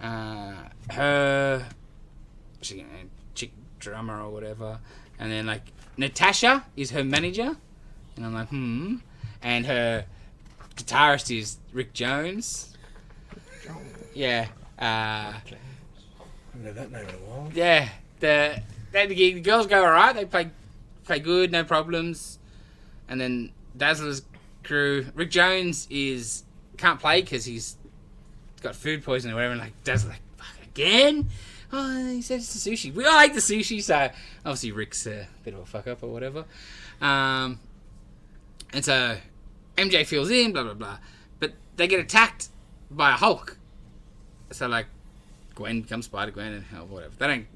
Her chick drummer or whatever, and then like Natasha is her manager, and I'm like and her guitarist is Rick Jones. Yeah. I haven't heard that name in a while. Yeah. The girls go alright. They play good, no problems. And then Dazzler's crew, Rick Jones can't play because he's got food poisoning or whatever. And like Dazzler's like, fuck again. Oh, he said it's the sushi. We all like the sushi, so obviously Rick's a bit of a fuck up or whatever. And so MJ fills in, blah blah blah. But they get attacked by a Hulk. So like Gwen becomes Spider-Gwen and whatever. They don't,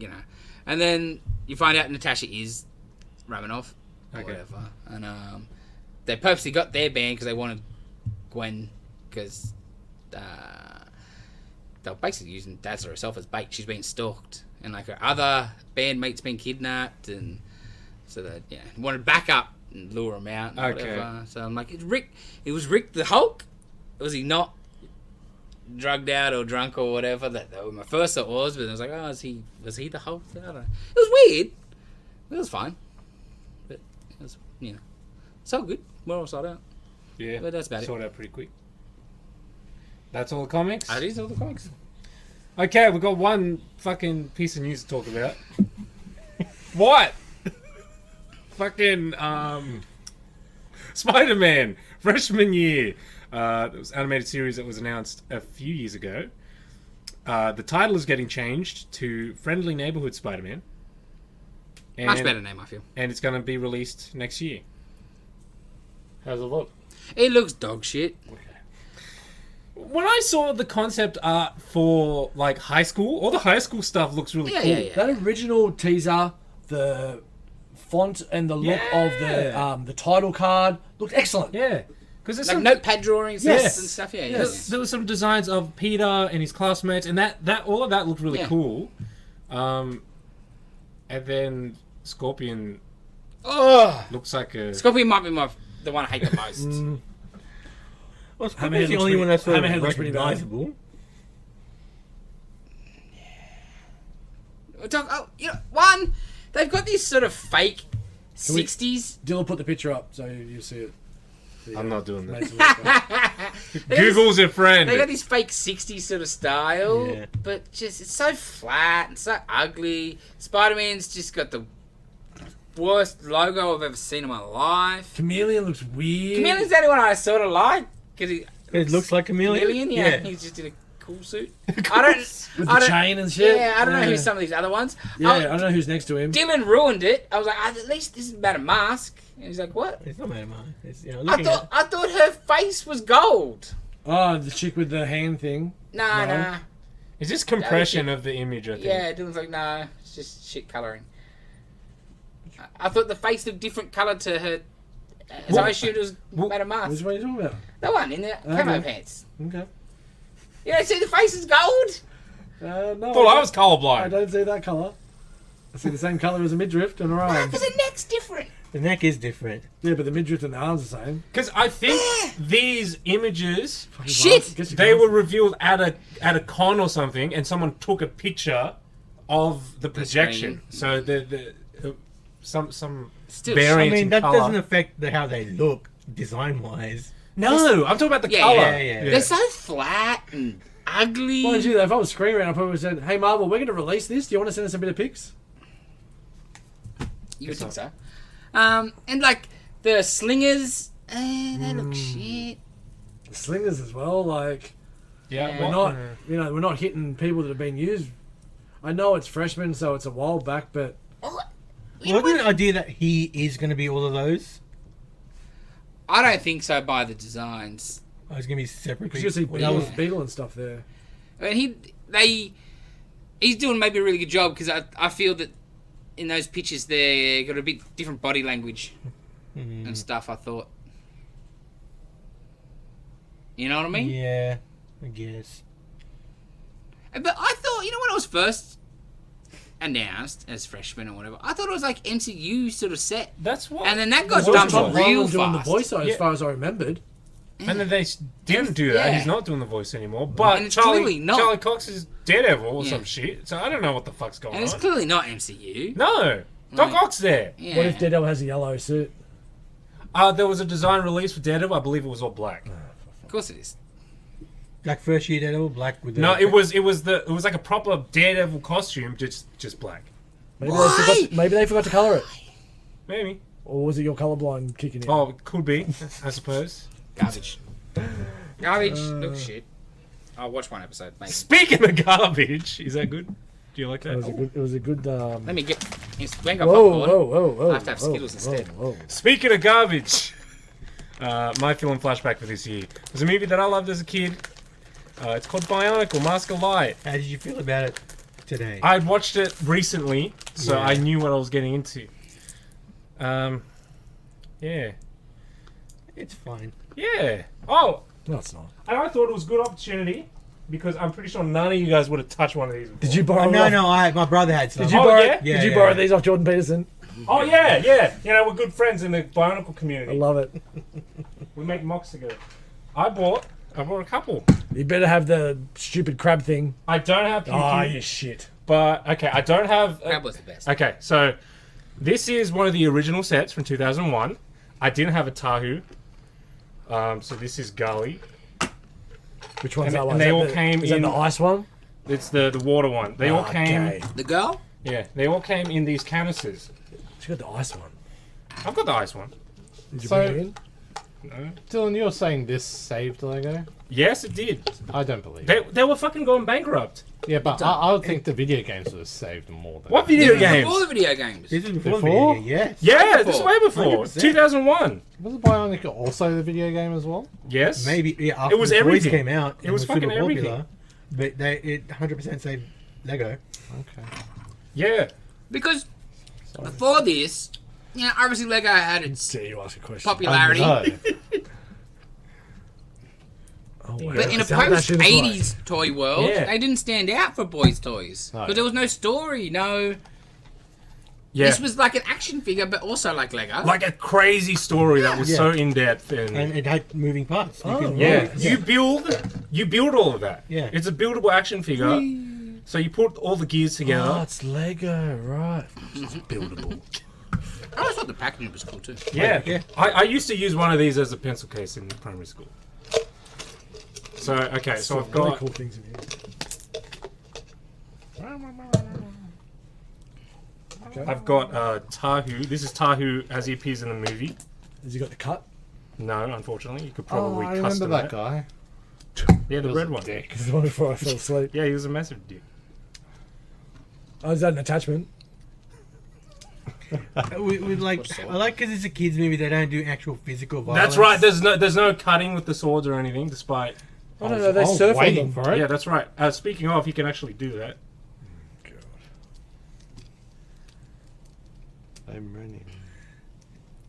And then you find out Natasha is Romanoff or whatever. And they purposely got their band because they wanted Gwen because they're basically using Dazzler herself as bait. She's been stalked, and like her other bandmate's been kidnapped, and so they wanted backup and lure him out and whatever. So I'm like, it was Rick the Hulk? Was he not drugged out or drunk or whatever? That my first thought was, but I was like, oh, was he the Hulk? I don't know. It was weird. It was fine, but it was it's all good. We're all sold out. Yeah. But that's about it. Sold out pretty quick. That's all the comics? That is all the comics. Okay, we've got one fucking piece of news to talk about. What? fucking Spider-Man freshman year. It was an animated series that was announced a few years ago. The title is getting changed to Friendly Neighbourhood Spider-Man. And, Much better name, I feel. And it's going to be released next year. How's it look? It looks dog shit. When I saw the concept art for like high school, all the high school stuff looks really cool. Yeah. That original teaser, the font and the look of the title card looked excellent. Yeah. Because there's Like some notepad drawings Yes. and stuff. there was some designs of Peter and his classmates, and that all of that looked really cool. And then Scorpion looks like a Scorpion might be the one I hate the most. Well, Hammerhead Scorpion's the looks only pretty- one that's sort Hammerhead of looks pretty bad. recognizable. One, they've got these sort of fake 60s. Dylan put the picture up so you see it. I'm not doing that. Makes it look better. Google's a friend. They got this fake 60s sort of style, Yeah. but just it's so flat and so ugly. Spider-Man's just got the worst logo I've ever seen in my life. Chameleon looks weird. Chameleon's the only one I sort of like because he It looks like Chameleon. yeah, he's just in a cool suit. I don't with the chain and shit. Yeah, I don't know who some of these other ones. Yeah, I don't know who's next to him. Dylan ruined it. I was like, at least this is about a mask. And he's like, what? It's not made of mine. It's, I looking at thought her face was gold. Oh, the chick with the hand thing. Nah. Is this compression of the image, I think? Yeah, Dylan's like, no, it's just shit colouring. I thought the face looked different colour to her. So I assumed it was made of mask. Which one are you talking about? The one in the camo Okay. pants. Okay. You don't see the face is gold? No. Thought I was I colourblind. don't see that colour. I see the same colour as a midriff and her arms. Because the neck's different. the neck is different. Yeah, but the midriff and the arms are the same. Because I think these images, Shit! Guess you they can't- were revealed at a con or something, and someone took a picture of the projection. So some Still, variance I mean, in that colour. doesn't affect how they look design-wise. No, I'm talking about the Yeah, colour. yeah. they're so flat and ugly. Mind you, though, if I was Screen Rant, I probably would have said, hey, Marvel, we're going to release this. Do you want to send us a bit of pics? You would think so. And like the slingers, they look shit. The slingers as well, like... Yeah, We're what? not, we're not hitting people that have been used. I know it's freshmen, so it's a while back, but Wasn't the idea that he is going to be all of those? I don't think so by the designs. Oh, he's going to be separate. because you see people. Beetle and stuff there. I mean, he's doing maybe a really good job because I feel that in those pictures they got a bit different body language and stuff. I thought, you know what I mean? Yeah, I guess. But I thought, you know, when it was first announced as freshmen or whatever, I thought it was like MCU sort of set, That's what. and then that got Well, dumped Tom real Holland doing the fast. voiceover, Yeah. as far as I remembered. And then they didn't do that. Yeah. He's not doing the voice anymore. But And it's clearly not. Charlie Cox is Daredevil or Yeah. some shit. So I don't know what the fuck's going And it's on. clearly not MCU. No, Doc Right. Ock's there. Yeah. What if Daredevil has a yellow suit? There was a design release for Daredevil. I believe it was all black. Of course it is. Black first year Daredevil, black with the... No, it was like a proper Daredevil costume, just black. Maybe they forgot to colour it. Maybe. Or was it your colourblind kicking in? Oh, it could be. I suppose. Garbage. Garbage. Look shit. I'll watch one episode, maybe. Speaking of garbage, is that good? Do you like that? It was a good... Let me get. When got Whoa, popcorn. whoa, whoa, whoa. I have to have Skittles instead. Whoa. Speaking of garbage, my film flashback for this year was a movie that I loved as a kid. It's called Bionicle, Mask of Light. How did you feel about it today? I'd watched it recently, so Yeah. I knew what I was getting into. Yeah. It's fine. Yeah. Oh, No, it's not. and I thought it was a good opportunity because I'm pretty sure none of you guys would have touched one of these before. Did you borrow No, my brother had some. Did you Oh, borrow? yeah? Did you Yeah, borrow yeah. these off Jordan Peterson? Oh, yeah. You know, we're good friends in the Bionicle I community. love it. We make mocks together. I bought a couple. You better have the stupid crab thing. I don't have Ah, Pukey, you shit. but okay, I don't have... Crab was the best. Okay, so this is one of the original sets from 2001. I didn't have a Tahu. So this is Gully. Which one's And- that one? and Is they that all the- came Is that in- the ice one? It's the water one. They all came... Okay. The girl? Yeah, they all came in these canisters. She got the ice one. I've got the ice one. Did you So- bring it in? No. Dylan, you're saying this saved Lego? Yes, it did. I don't believe it. They were fucking going bankrupt. Yeah, but I would think the video games would have saved them more than What that. video This was games? before the video games. This is before, Before? the video, yes. Yeah, this is way before. 100%. 2001. Was Bionicle also the video game as well? Yes. Maybe yeah, after It was the toys everything. came out. It was super fucking popular, everything. But it 100% saved Lego. Okay. Yeah. Because before this, obviously Lego had its Dare you ask a question? popularity. I know. Oh, wow. But in a Is that what that shit is like? post-80s toy world, Yeah. they didn't stand out for boys' toys. No. Because there was no story, no... Yeah. This was like an action figure, but also like Lego. like a crazy story that was Yeah. so in depth and And it had moving parts. You Oh, could- yeah, yeah. you build all of that. Yeah. It's a buildable action figure. So you put all the gears Oh, together. it's Lego, right. It's buildable. I always thought the packaging was cool too. Yeah. Yeah. I used to use one of these as a pencil case in primary school. So okay, so I've really got cool things in here. Okay. I've got Tahu. This is Tahu as he appears in the movie. Has he got the cut? No, unfortunately, you could Oh, probably I remember custom that it. guy. Yeah, the He was red a one. dick. This is the one before I fell asleep. Yeah, he was a massive dick. Oh, is that an attachment? With like, I like because it's a kids movie. They don't do actual physical violence. That's right. There's no cutting with the swords or anything, despite. Oh, no, they I was surf on waiting them. for it. Yeah, that's right. Speaking of, he can actually do that. I'm running.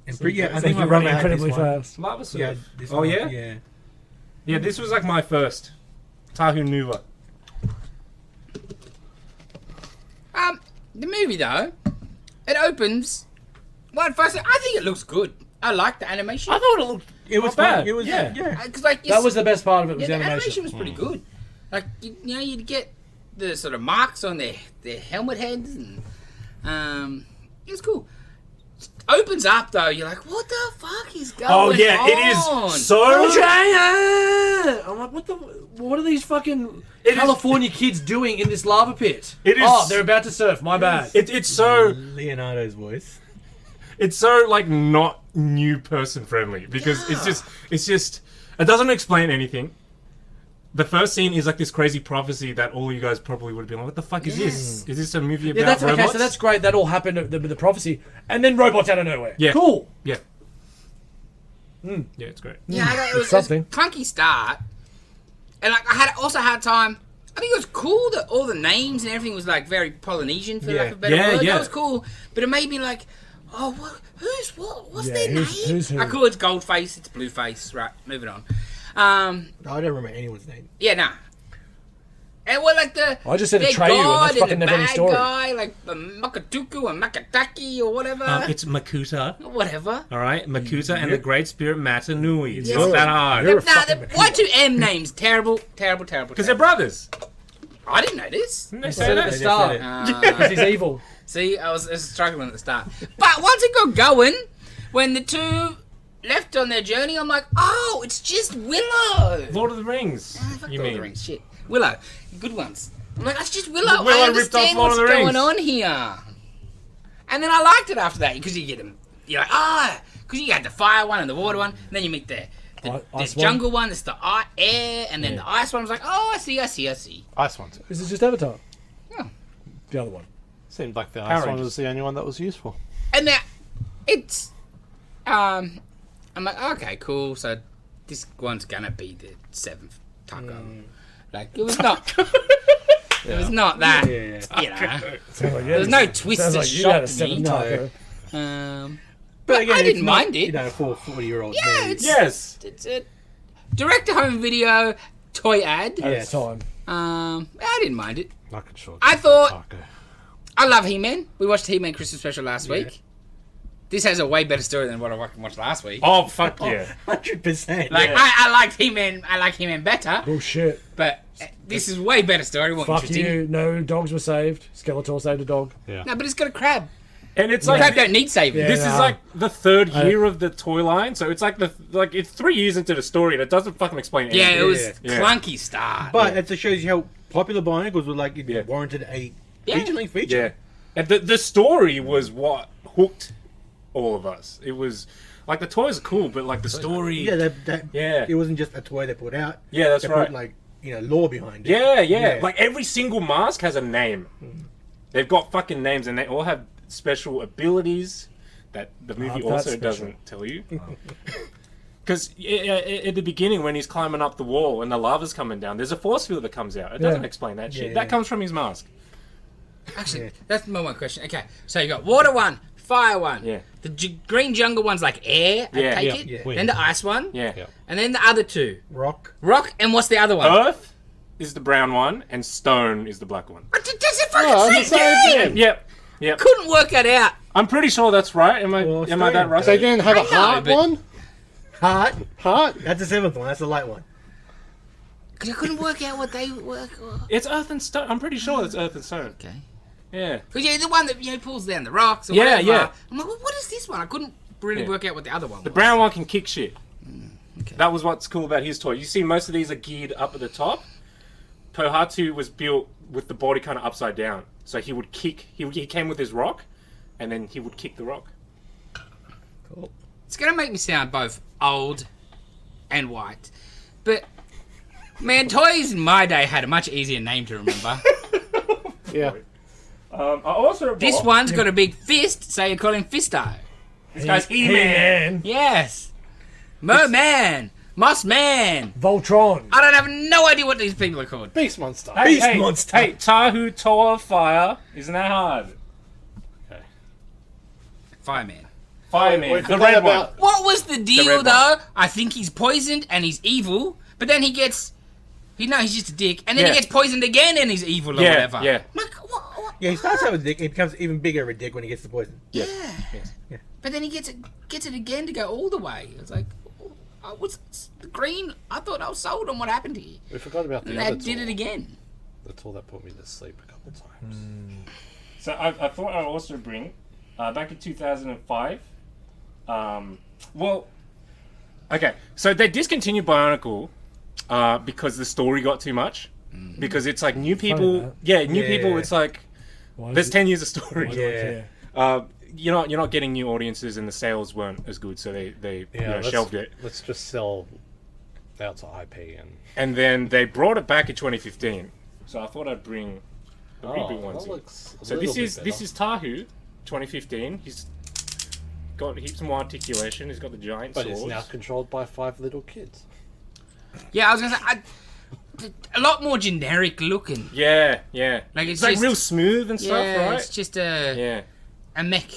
And pretty, yeah, I It's think like my you're running brother had incredibly this one. fast. Lava surf. Yeah. This Oh one, yeah? Yeah. Yeah, this was like my first Tahu Nuva. The movie though, it opens. Well, at first I think it looks good. I like the animation. I thought it looked. It was Not bad. fun. It was Yeah. yeah. Because like That was the best part of it, was yeah, the animation. was pretty good. Like you'd get the sort of marks on their helmet heads, and it was cool. Opens up though, you're like, what the fuck is going on? Oh yeah, it is so. I'm like, what are these fucking It is- California kids doing in this lava pit? It is- Oh, they're about to surf. My bad. It's so Leonardo's voice. it's so like not new person friendly because it's just it doesn't explain anything. The first scene is like this crazy prophecy that all you guys probably would have been like, what the fuck is this? Is this a movie about Yeah, that's robots? okay. So that's great. That all happened with the prophecy, and then robots out of nowhere. Yeah. Cool. Yeah. Yeah, it's great. Yeah, it was something. a clunky start, and like I also had time. I think it was cool that all the names and everything was like very Polynesian, for lack of a better Yeah, word. yeah. That was cool, but it made me like, oh, what's Yeah, their who's- name? who's who? Cool, it's Goldface, it's Blueface. Right, moving on. I don't remember anyone's name. Yeah, nah. And what like the I just said their Atreyu, and god that's fucking the never any bad story. guy, like Makatuku and Makataki or whatever. It's Makuta, Whatever. all right? Makuta and the Great Spirit Matanui. It's Yeah. not that hard. You're a Nah, fucking the Y2M names terrible. Because they're brothers. I didn't know this. Didn't they Said say at that? the start. Uh, Because he's evil. See, I was struggling at the start. But once it got going, when the two left on their journey, I'm like, oh, it's just Willow. Lord of the Rings. Ah, fuck You Lord of mean? the Rings, shit. Willow, good ones. I'm like, that's just Willow. Willow I ripped off understand Lord what's of the going Rings. on here. And then I liked it after that because you get them. You're like, because you had the fire one and the water one, and then you meet the Ice one? jungle one. There's the air, and then the ice one. I was like, oh, I see. Ice one too. Is it just Avatar? Yeah. The other one. Seemed like the Power ice one Rangers. was the only one that was useful. And now it's I'm like, okay, cool, so this one's gonna be the seventh taco. Like it was not it was not that you know. Sounds like, There's no twist Sounds that like you had a shocked me. 7 taco. But I didn't it's mind not, it. You know, for a 40-year-old. Yeah, movie. it's Yes. it's a direct to home video toy ad. At its time. I didn't mind it. I could sure. I go for a thought- taco. I love He-Man. We watched He-Man Christmas special last week. This has a way better story than what I watched last week. Oh, fuck yeah. 100%. Like yeah. I liked He-Man. I like He-Man better. Bullshit. But this is way better story, more Fuck interesting. you. No dogs were saved. Skeletor saved a dog. No, but it's got a crab. And it's Crab like don't need saving. Yeah. this is like the third year of the toy line, so it's like it's 3 years into the story and it doesn't fucking explain anything. Yeah, it was Yeah. clunky start. But it just shows you how popular Bionicles were. Like, it Yeah. warranted a Yeah. feature-length feature. Yeah. And the story was what hooked all of us. It was like the toys are cool, but like the story. Yeah, Yeah. It wasn't just a toy they put out. Yeah, that's they right. Put, like, lore behind it. Yeah. Like every single mask has a name. They've got fucking names, and they all have special abilities that the movie that's also special. doesn't tell you. Because at the beginning, when he's climbing up the wall and the lava's coming down, there's a force field that comes out. It doesn't explain that shit. Yeah. That comes from his mask. Actually, that's my one question. Okay, so you got water one, fire one. Yeah. The green jungle one's like air, I Yeah. take Yeah. it. Yeah. Then the ice one. Yeah. Yeah. And then the other two. Rock. Rock, and what's the other one? Earth is the brown one, and stone is the black one. That's a fucking Oh, same that's the same thing! Yep. Couldn't work that out. I'm pretty sure that's right. Am I that right? They didn't have I a know, heart but- one? Heart? That's the 7th one. That's the light one. Because I couldn't work out what they work. It's earth and stone. I'm pretty sure it's earth and stone. Okay. Yeah. Because the one that pulls down the rocks or Yeah, whatever. yeah. I'm like, well, what is this one? I couldn't really Yeah. work out what the other one was. The brown one can kick shit. Okay. That was what's cool about his toy. You see, most of these are geared up at the top. Pohatu was built with the body kind of upside down, so he would kick. He came with his rock, and then he would kick the rock. Cool. It's going to make me sound both old and white. But, man, toys in my day had a much easier name to remember. Yeah. I also This one's got a big fist, so you call him Fisto. This guy's He-Man. Yes. Merman. Moss Man. Voltron. I don't have no idea what these people are called. Beast Monster. Beast Monster. Hey, Tahu Toa Fire. Isn't that hard? Fireman. Fireman. We The forgot red about- one. What was the deal, red one. though? I think he's poisoned and he's evil, but then he gets... he's just a dick, and then Yeah. he gets poisoned again and he's evil or Yeah, whatever. yeah. Like, what? Yeah, he starts out with a dick. He becomes even bigger of a dick when he gets the poison. Yeah. Yes. But then he gets it again to go all the way. It's like, I was the green. I thought I was sold on what happened here. We forgot about the And other they did tool. it again. The tool that put me to sleep a couple times. So I thought I'd also bring, back in 2005, okay, so they discontinued Bionicle because the story got too much. Because it's like new people, that. new people, Yeah. it's like, Why there's is 10 years of story. why do I Yeah. care? You're not getting new audiences and the sales weren't as good, so they shelved it. Let's just sell out to IP And then they brought it back in 2015. So I thought I'd bring the Oh, reboot ones that in. looks a So little this bit is better. Tahu, 2015. He's got heaps more articulation. He's got the giant But swords. it's now controlled by 5 little kids. Yeah, I was gonna say, a lot more generic looking. Yeah. Like It's like just, real smooth and stuff, yeah, right? it's just a mech.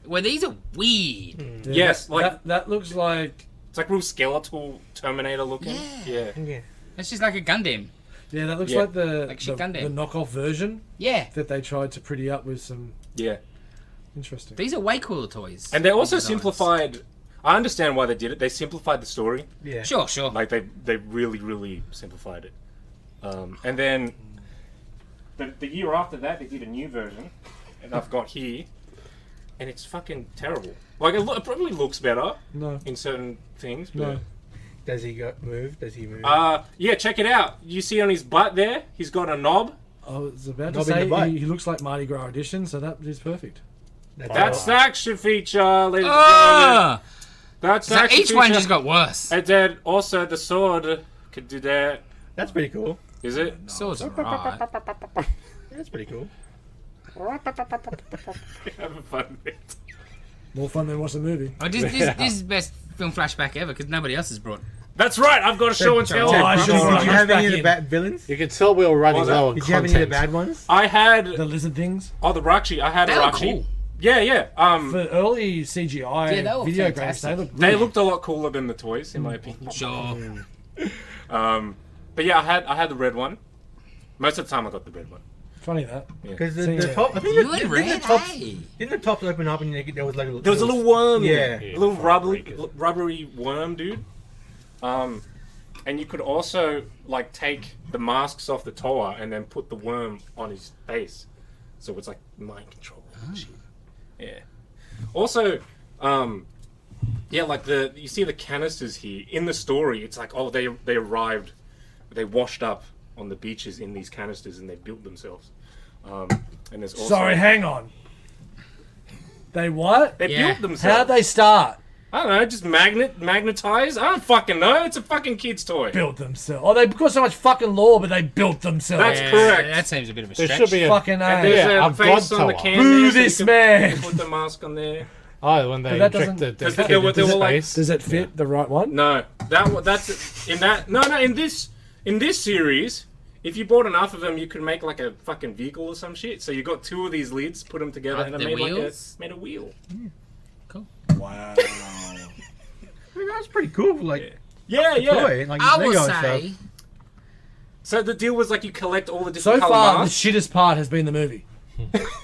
Well, these are weird. Yeah, Yes, like that looks like it's like real skeletal Terminator looking. Yeah. Yeah. It's just like a Gundam. that looks Yeah. like the Like shit the Gundam. knockoff version Yeah, that they tried to pretty up with some Yeah. interesting. these are way cooler toys. And they also Designs. simplified. I understand why they did it. They simplified the story. Yeah. Sure. Like they really simplified it. And then the year after that, they did a new version, and I've got here, and it's fucking terrible. Like it probably looks better No, in certain things. But, no. Does he move? Does he move? yeah, check it out. You see on his butt there, he's got a knob. I was about to Knob in the say butt. he looks like Mardi Gras edition, so that is perfect. That's the action feature, ladies and gentlemen. Ah, That's the so action each one feature. just got worse. And then also the sword could do that. That's pretty cool. Is it? Swords are right. That's pretty cool. Having fun with it. More fun than watching the movie. Oh, this is the best film flashback ever because nobody else has brought. That's right. I've got a show and tell. Oh, I Did should you have have any of the in. bad villains? You can tell we were running What was that? low on Did you have any of the content. bad ones? I had The lizard things. the Rakshi. I had They a were Rakshi. cool. Yeah. For early CGI Yeah, they were video games, fantastic. they look They really- looked a lot cooler than the toys, in my opinion. Sure. But yeah, I had the red one. Most of the time, I got the red one. funny that. Because Seeing the it. top, I think You the and Red, tops, hey. didn't the tops open up and there was like There was a little worm. Yeah. a little Breakers. rubbery worm, dude. And you could also like take the masks off the Toa and then put the worm on his face, so it's like mind control. And shit. Yeah. Also, yeah, like you see the canisters here in the story. It's like they arrived, they washed up on the beaches in these canisters and they built themselves. And there's also Sorry, hang on. They what? They Yeah. built themselves. How'd they start? I don't know, just magnetize? I don't fucking know. It's a fucking kid's toy. Built themselves. Oh, they got so much fucking lore, but they built themselves. That's correct. That seems a bit of a There stretch. should be a fucking And A. there's Yeah, a a face God on the tower. can. Boo there, so this you man. can put the mask on there. when they But that inject the Because kid they were into like- space. Does it fit the right one? No, that's in that. No, in this series, if you bought enough of them, you could make like a fucking vehicle or some shit. So you got two of these lids, put them together, Like and it the made wheels? made a wheel. Cool. Wow. I mean, that's pretty cool. Like, Yeah, yeah. toy, like I will Lego and say, stuff. So the deal was like you collect all the So different color far, the masks. shittest part has been the movie.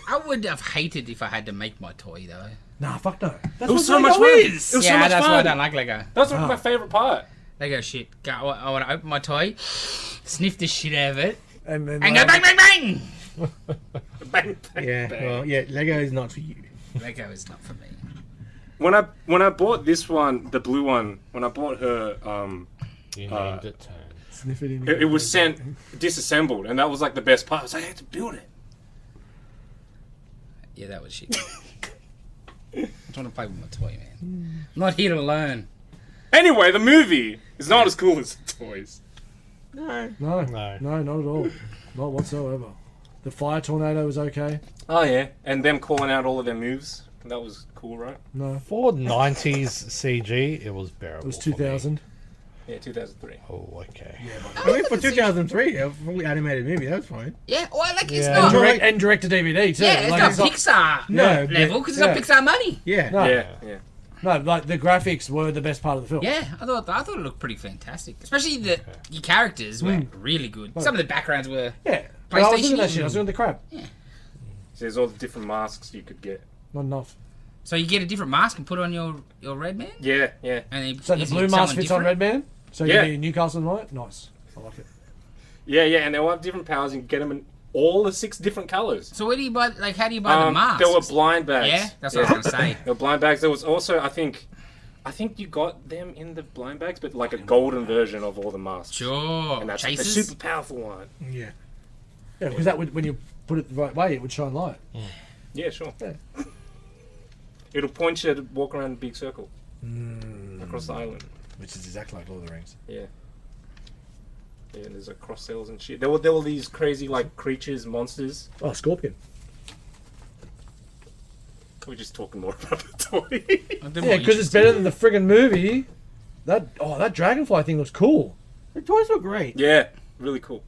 I would have hated if I had to make my toy though. Nah, fuck no. That's It was so much fun. It was so Yeah, much that's fun. why I don't like Lego. That's my favorite part. Lego shit. I want to open my toy, sniff the shit out of it, And then and go bang, bang, bang. Bang, bang, Yeah, bang. well, yeah, Lego is not for you. Lego is not for me. When I bought this one, the blue one, when I bought her, You named it Turn. sniff it in. it was sent disassembled, and that was like the best part. I was like, I had to build it. Yeah, that was shit. I'm trying to play with my toy, man. I'm not here to learn. Anyway, the movie is not as cool as the toys. No, No. not at all. Not whatsoever. The fire tornado was okay. Oh yeah, and them calling out all of their moves. That was cool, right? No, For 90s CG, it was bearable. it was for me. 2000. Yeah, 2003. Oh, okay. I mean, for 2003, a fully animated movie, that was fine. Yeah, well, like it's Yeah. not. And direct to DVD too. Yeah, it's Like, not it's not- Pixar No, but- level because it's yeah. not Pixar money. Yeah. No. Yeah, yeah. No, like the graphics were the best part of the film. Yeah, I thought it looked pretty fantastic. Especially your characters were really good. Some of the backgrounds were. Yeah. But I was looking PlayStation. at that shit. I was doing the crap. So there's all the different masks you could get. Not enough. So you get a different mask and put on your red man, Yeah, yeah. and then So the blue mask fits on Red Man. So Yeah. you be Newcastle Knight. Nice. I like it. Yeah, yeah, and they all have different powers. You can get them in all the 6 different colors. So where do you buy? Like, how do you buy the masks? There were blind bags. Yeah, that's what I was gonna say. There were blind bags. There was also, I think you got them in the blind bags, but like a golden version of all the masks. Sure. And that's like the Chasers. super powerful one. Yeah. Yeah, because that would, when you put it the right way, it would shine light. Yeah, sure. Yeah. It'll point you to walk around a big circle across the island. Which is exactly like Lord of the Rings. Yeah. Yeah, and there's like cross cells and shit. There were these crazy like creatures, monsters. Oh, Scorpion. We're just talking more about the toy. Yeah, because it's better than the friggin' movie. That dragonfly thing looks cool. The toys were great. Yeah, really cool.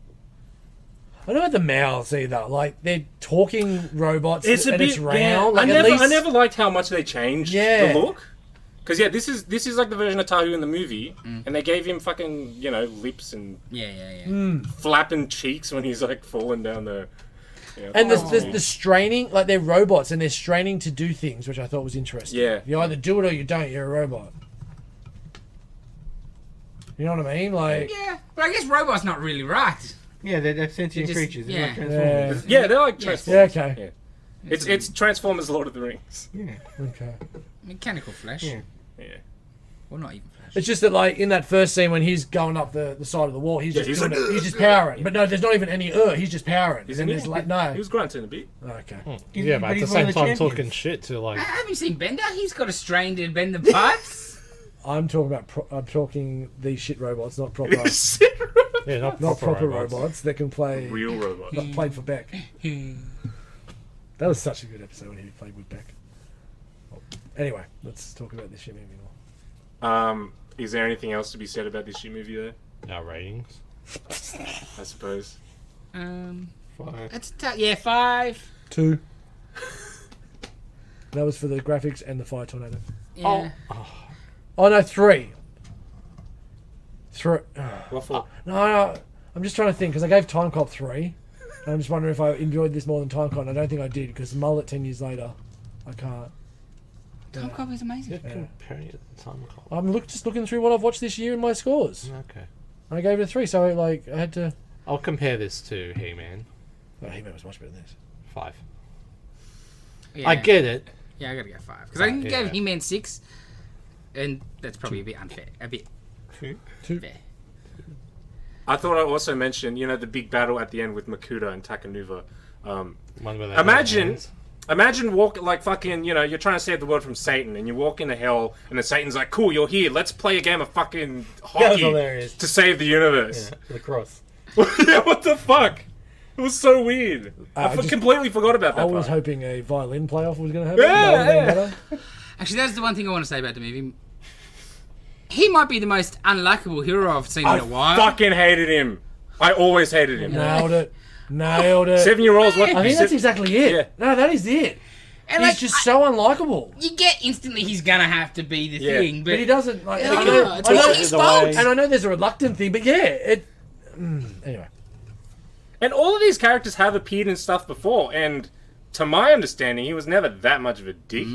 I don't know about the mouths either. Like they're talking robots It's a and bit it's round. yeah. Like I never liked how much they changed Yeah. the look. Because yeah, this is like the version of Tahu in the movie, and they gave him fucking lips and Yeah. flapping cheeks when he's like falling down the. Yeah, And the straining, like they're robots and they're straining to do things, which I thought was interesting. Yeah. You either do it or you don't. You're a robot. You know what I mean? Like, Yeah, but I guess robot's not really right. Yeah, they're sentient Just- creatures. They're yeah. like Transformers. yeah, they're like Yeah. Transformers. yeah, okay, Yeah. It's Transformers Lord of the Rings. Yeah. okay. Mechanical flesh. Yeah. Yeah. Well, not even flesh. It's just that, like, in that first scene when he's going up the side of the wall, he's just he's doing like, it. He's just powering. But no, there's not even any he's just powering. Isn't And he? there's like, no. He was grunting a bit. Okay. Yeah, but at the he's one same of the time champions. talking shit to like. Have you seen Bender? He's got a strain to bend the pipes. I'm talking about, I'm talking these shit robots, not proper, Yeah, not not proper robots. robots that can play, Real robot. not played for Beck. That was such a good episode when he played with Beck. Well, anyway, let's talk about this shit movie more. Is there anything else to be said about this shit movie though? Our ratings. I suppose. Fine. That's 5. 2. That was for the graphics and the fire tornado. Yeah. Oh no, 3. 3. What for? No, I'm just trying to think because I gave Time Cop 3. And I'm just wondering if I enjoyed this more than Time Cop. And I don't think I did because Mullet 10 years later, I can't. Time Cop is amazing. You're comparing it to Time Cop. I'm just looking through what I've watched this year in my scores. Okay. And I gave it a 3, so I had to. I'll compare this to He-Man. Oh, He-Man was much better than this. 5. Yeah. I get it. Yeah, I gotta go 5 because I think you Yeah. gave He-Man 6, and that's probably a bit unfair. A bit 2. fair. I thought I'd also mention, the big battle at the end with Makuta and Takanuva. One where they Imagine, hold hands. Imagine fucking, you're trying to save the world from Satan, and you walk into hell, and then Satan's like, "Cool, you're here. Let's play a game of fucking hockey hilarious. to save the universe." Yeah, the cross. Yeah, what the fuck? It was so weird. I completely forgot about that. I was part. hoping a violin playoff was going to happen. Yeah. Actually, that's the one thing I want to say about the movie. He might be the most unlikable hero I've seen in a while. Fucking hated him. I always hated him. Nailed it. 7-year-olds. What? I think that's exactly it. Yeah. No, that is it. And He's just so unlikable. You get instantly he's gonna have to be the thing, But he doesn't. Like, I know, it's not his fault. And I know there's a reluctant thing, but anyway. And all of these characters have appeared in stuff before, and to my understanding, he was never that much of a dick.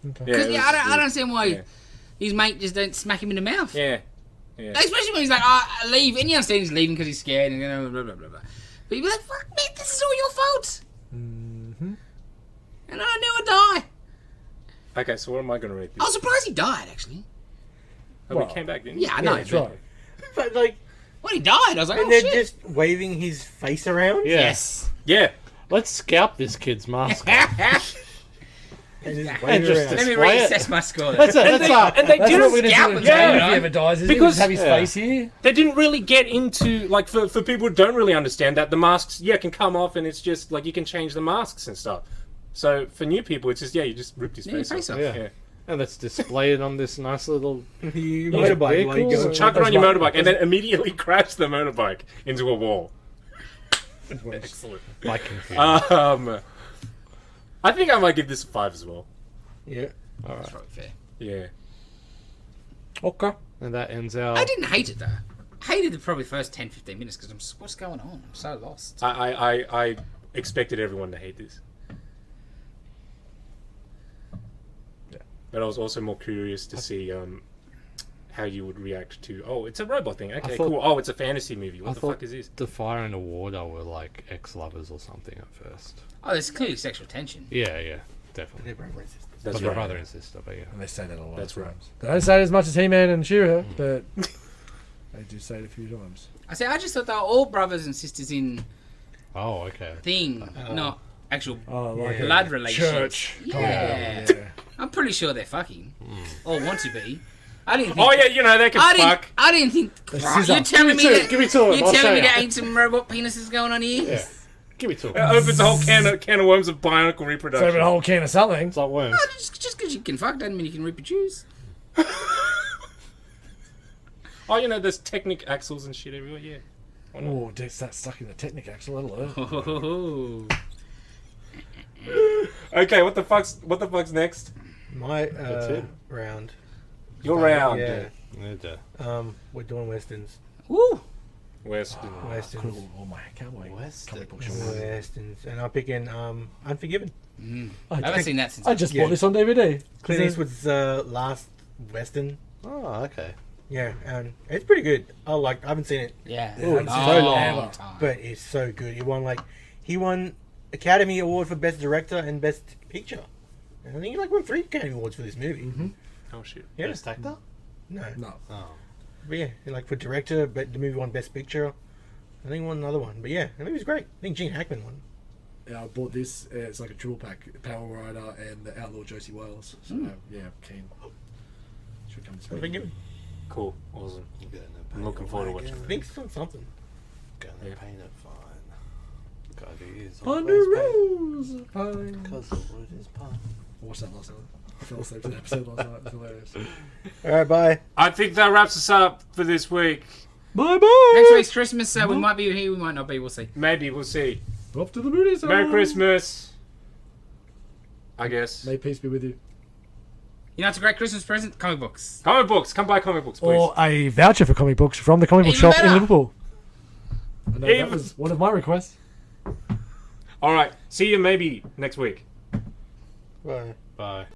Because I don't understand why his mate just don't smack him in the mouth. Yeah. Especially when he's like, "Oh, leave," and you understand he's leaving because he's scared, and blah blah blah blah. But you'd be like, "Fuck, man, this is all your fault." And I knew I'd die. Okay, so what am I going to rate I this? was surprised he died, actually. Oh, he came back, didn't he? Yeah, I know. That's right. But like, When he died, I was like, and "Oh they're shit!" just waving his face around. Yeah. Yes. Yeah. Let's scalp this kid's mask. And just And waving just around. Let me display it. reassess my score. That's it. And they didn't what we're scalp going him, to do in jail yeah. if he ever dies. Is Because- because have his Yeah. face here. They didn't really get into, like, for people who don't really understand that, the masks, can come off, and it's just, like, you can change the masks and stuff. So, for new people, it's just, you just ripped his face off. Yeah. And let's display it on this nice little... You motorbike while you Vehicle. go. Chuck it on your motorbike, and then immediately crash the motorbike into a wall. Excellent. Like I think I might give this a 5 as well. Yeah. That's probably fair. Yeah. Okay. And that ends our... I didn't hate it though. I hated the probably first 10-15 minutes because I'm just, what's going on? I'm so lost. I expected everyone to hate this. But I was also more curious to see how you would react to, oh, it's a robot thing. Okay, thought- cool. Oh, it's a fantasy movie. What the thought fuck is this? the fire and the water were like ex-lovers or something at first. Oh, there's clearly sexual tension. Yeah, definitely. They're brother and sister. That's But the right. brother and sister, but yeah. And they say that a lot. That's of right. times. They don't say it as much as He-Man and She-Ra, but they do say it a few times. I just thought they were all brothers and sisters in Oh, okay. thing, not actual Oh, like Yeah. blood relations. church. Yeah. Yeah. I'm pretty sure they're fucking. Or want to be. I didn't think... Oh, yeah, they can fuck. I didn't think... scissor. You're telling me Give me that... two, give me two of them, You're I'll telling me show there you. ain't some robot penises going on here? Yeah. Give me two. It opens a whole can of worms of bionicle So reproduction. a whole can of something. It's like worms. Oh, just because you can fuck doesn't mean you can reproduce. Oh, there's Technic axles and shit everywhere, yeah. Oh, that's stuck in the Technic axle. That'll hurt. Oh. Okay, what the fuck's next? My it. round. Your round. Yeah. Yeah. We're doing westerns. Woo. Western. Westerns. Cool. Oh my cowboy. Comic book shop. Westerns. And I'm picking Unforgiven. I haven't seen that since... I just bought this on DVD. Clint Eastwood's last western. Oh, okay. Yeah, and it's pretty good. I haven't seen it, Yeah. Ooh, it's Oh, so long long. time. but it's so good. He won Academy Award for Best Director and Best Picture. And I think he won 3 Academy Awards for this movie. Oh, shit. Yeah. Best actor? No. No. Oh. But yeah, for director, but the movie won Best Picture. I think he won another one. But yeah, the movie's great. I think Gene Hackman won. Yeah, I bought this. It's like a triple pack: Power Rider and the Outlaw Josie Wales. So yeah, keen. Should come this week. Unforgiven. Cool. Awesome. I'm looking forward to watching I that. think it's on something. Gonna Yeah. paint it fine. God, he is On the always rose of pine. because the wood is pine. I watched that last night. I fell asleep to the episode last night. It's hilarious. Alright, bye. I think that wraps us up for this week. Bye bye. Next week's Christmas, so we might be here, we might not be, we'll see. Maybe, we'll see. Off to the movies. Merry Christmas. I guess. May peace be with you. You know, it's a great Christmas present? Comic books. Comic books. Come buy comic books, please. Or a voucher for comic books from the comic book Even shop in better. Liverpool. I know Even- that was one of my requests. Alright. See you maybe next week. Bye. Bye.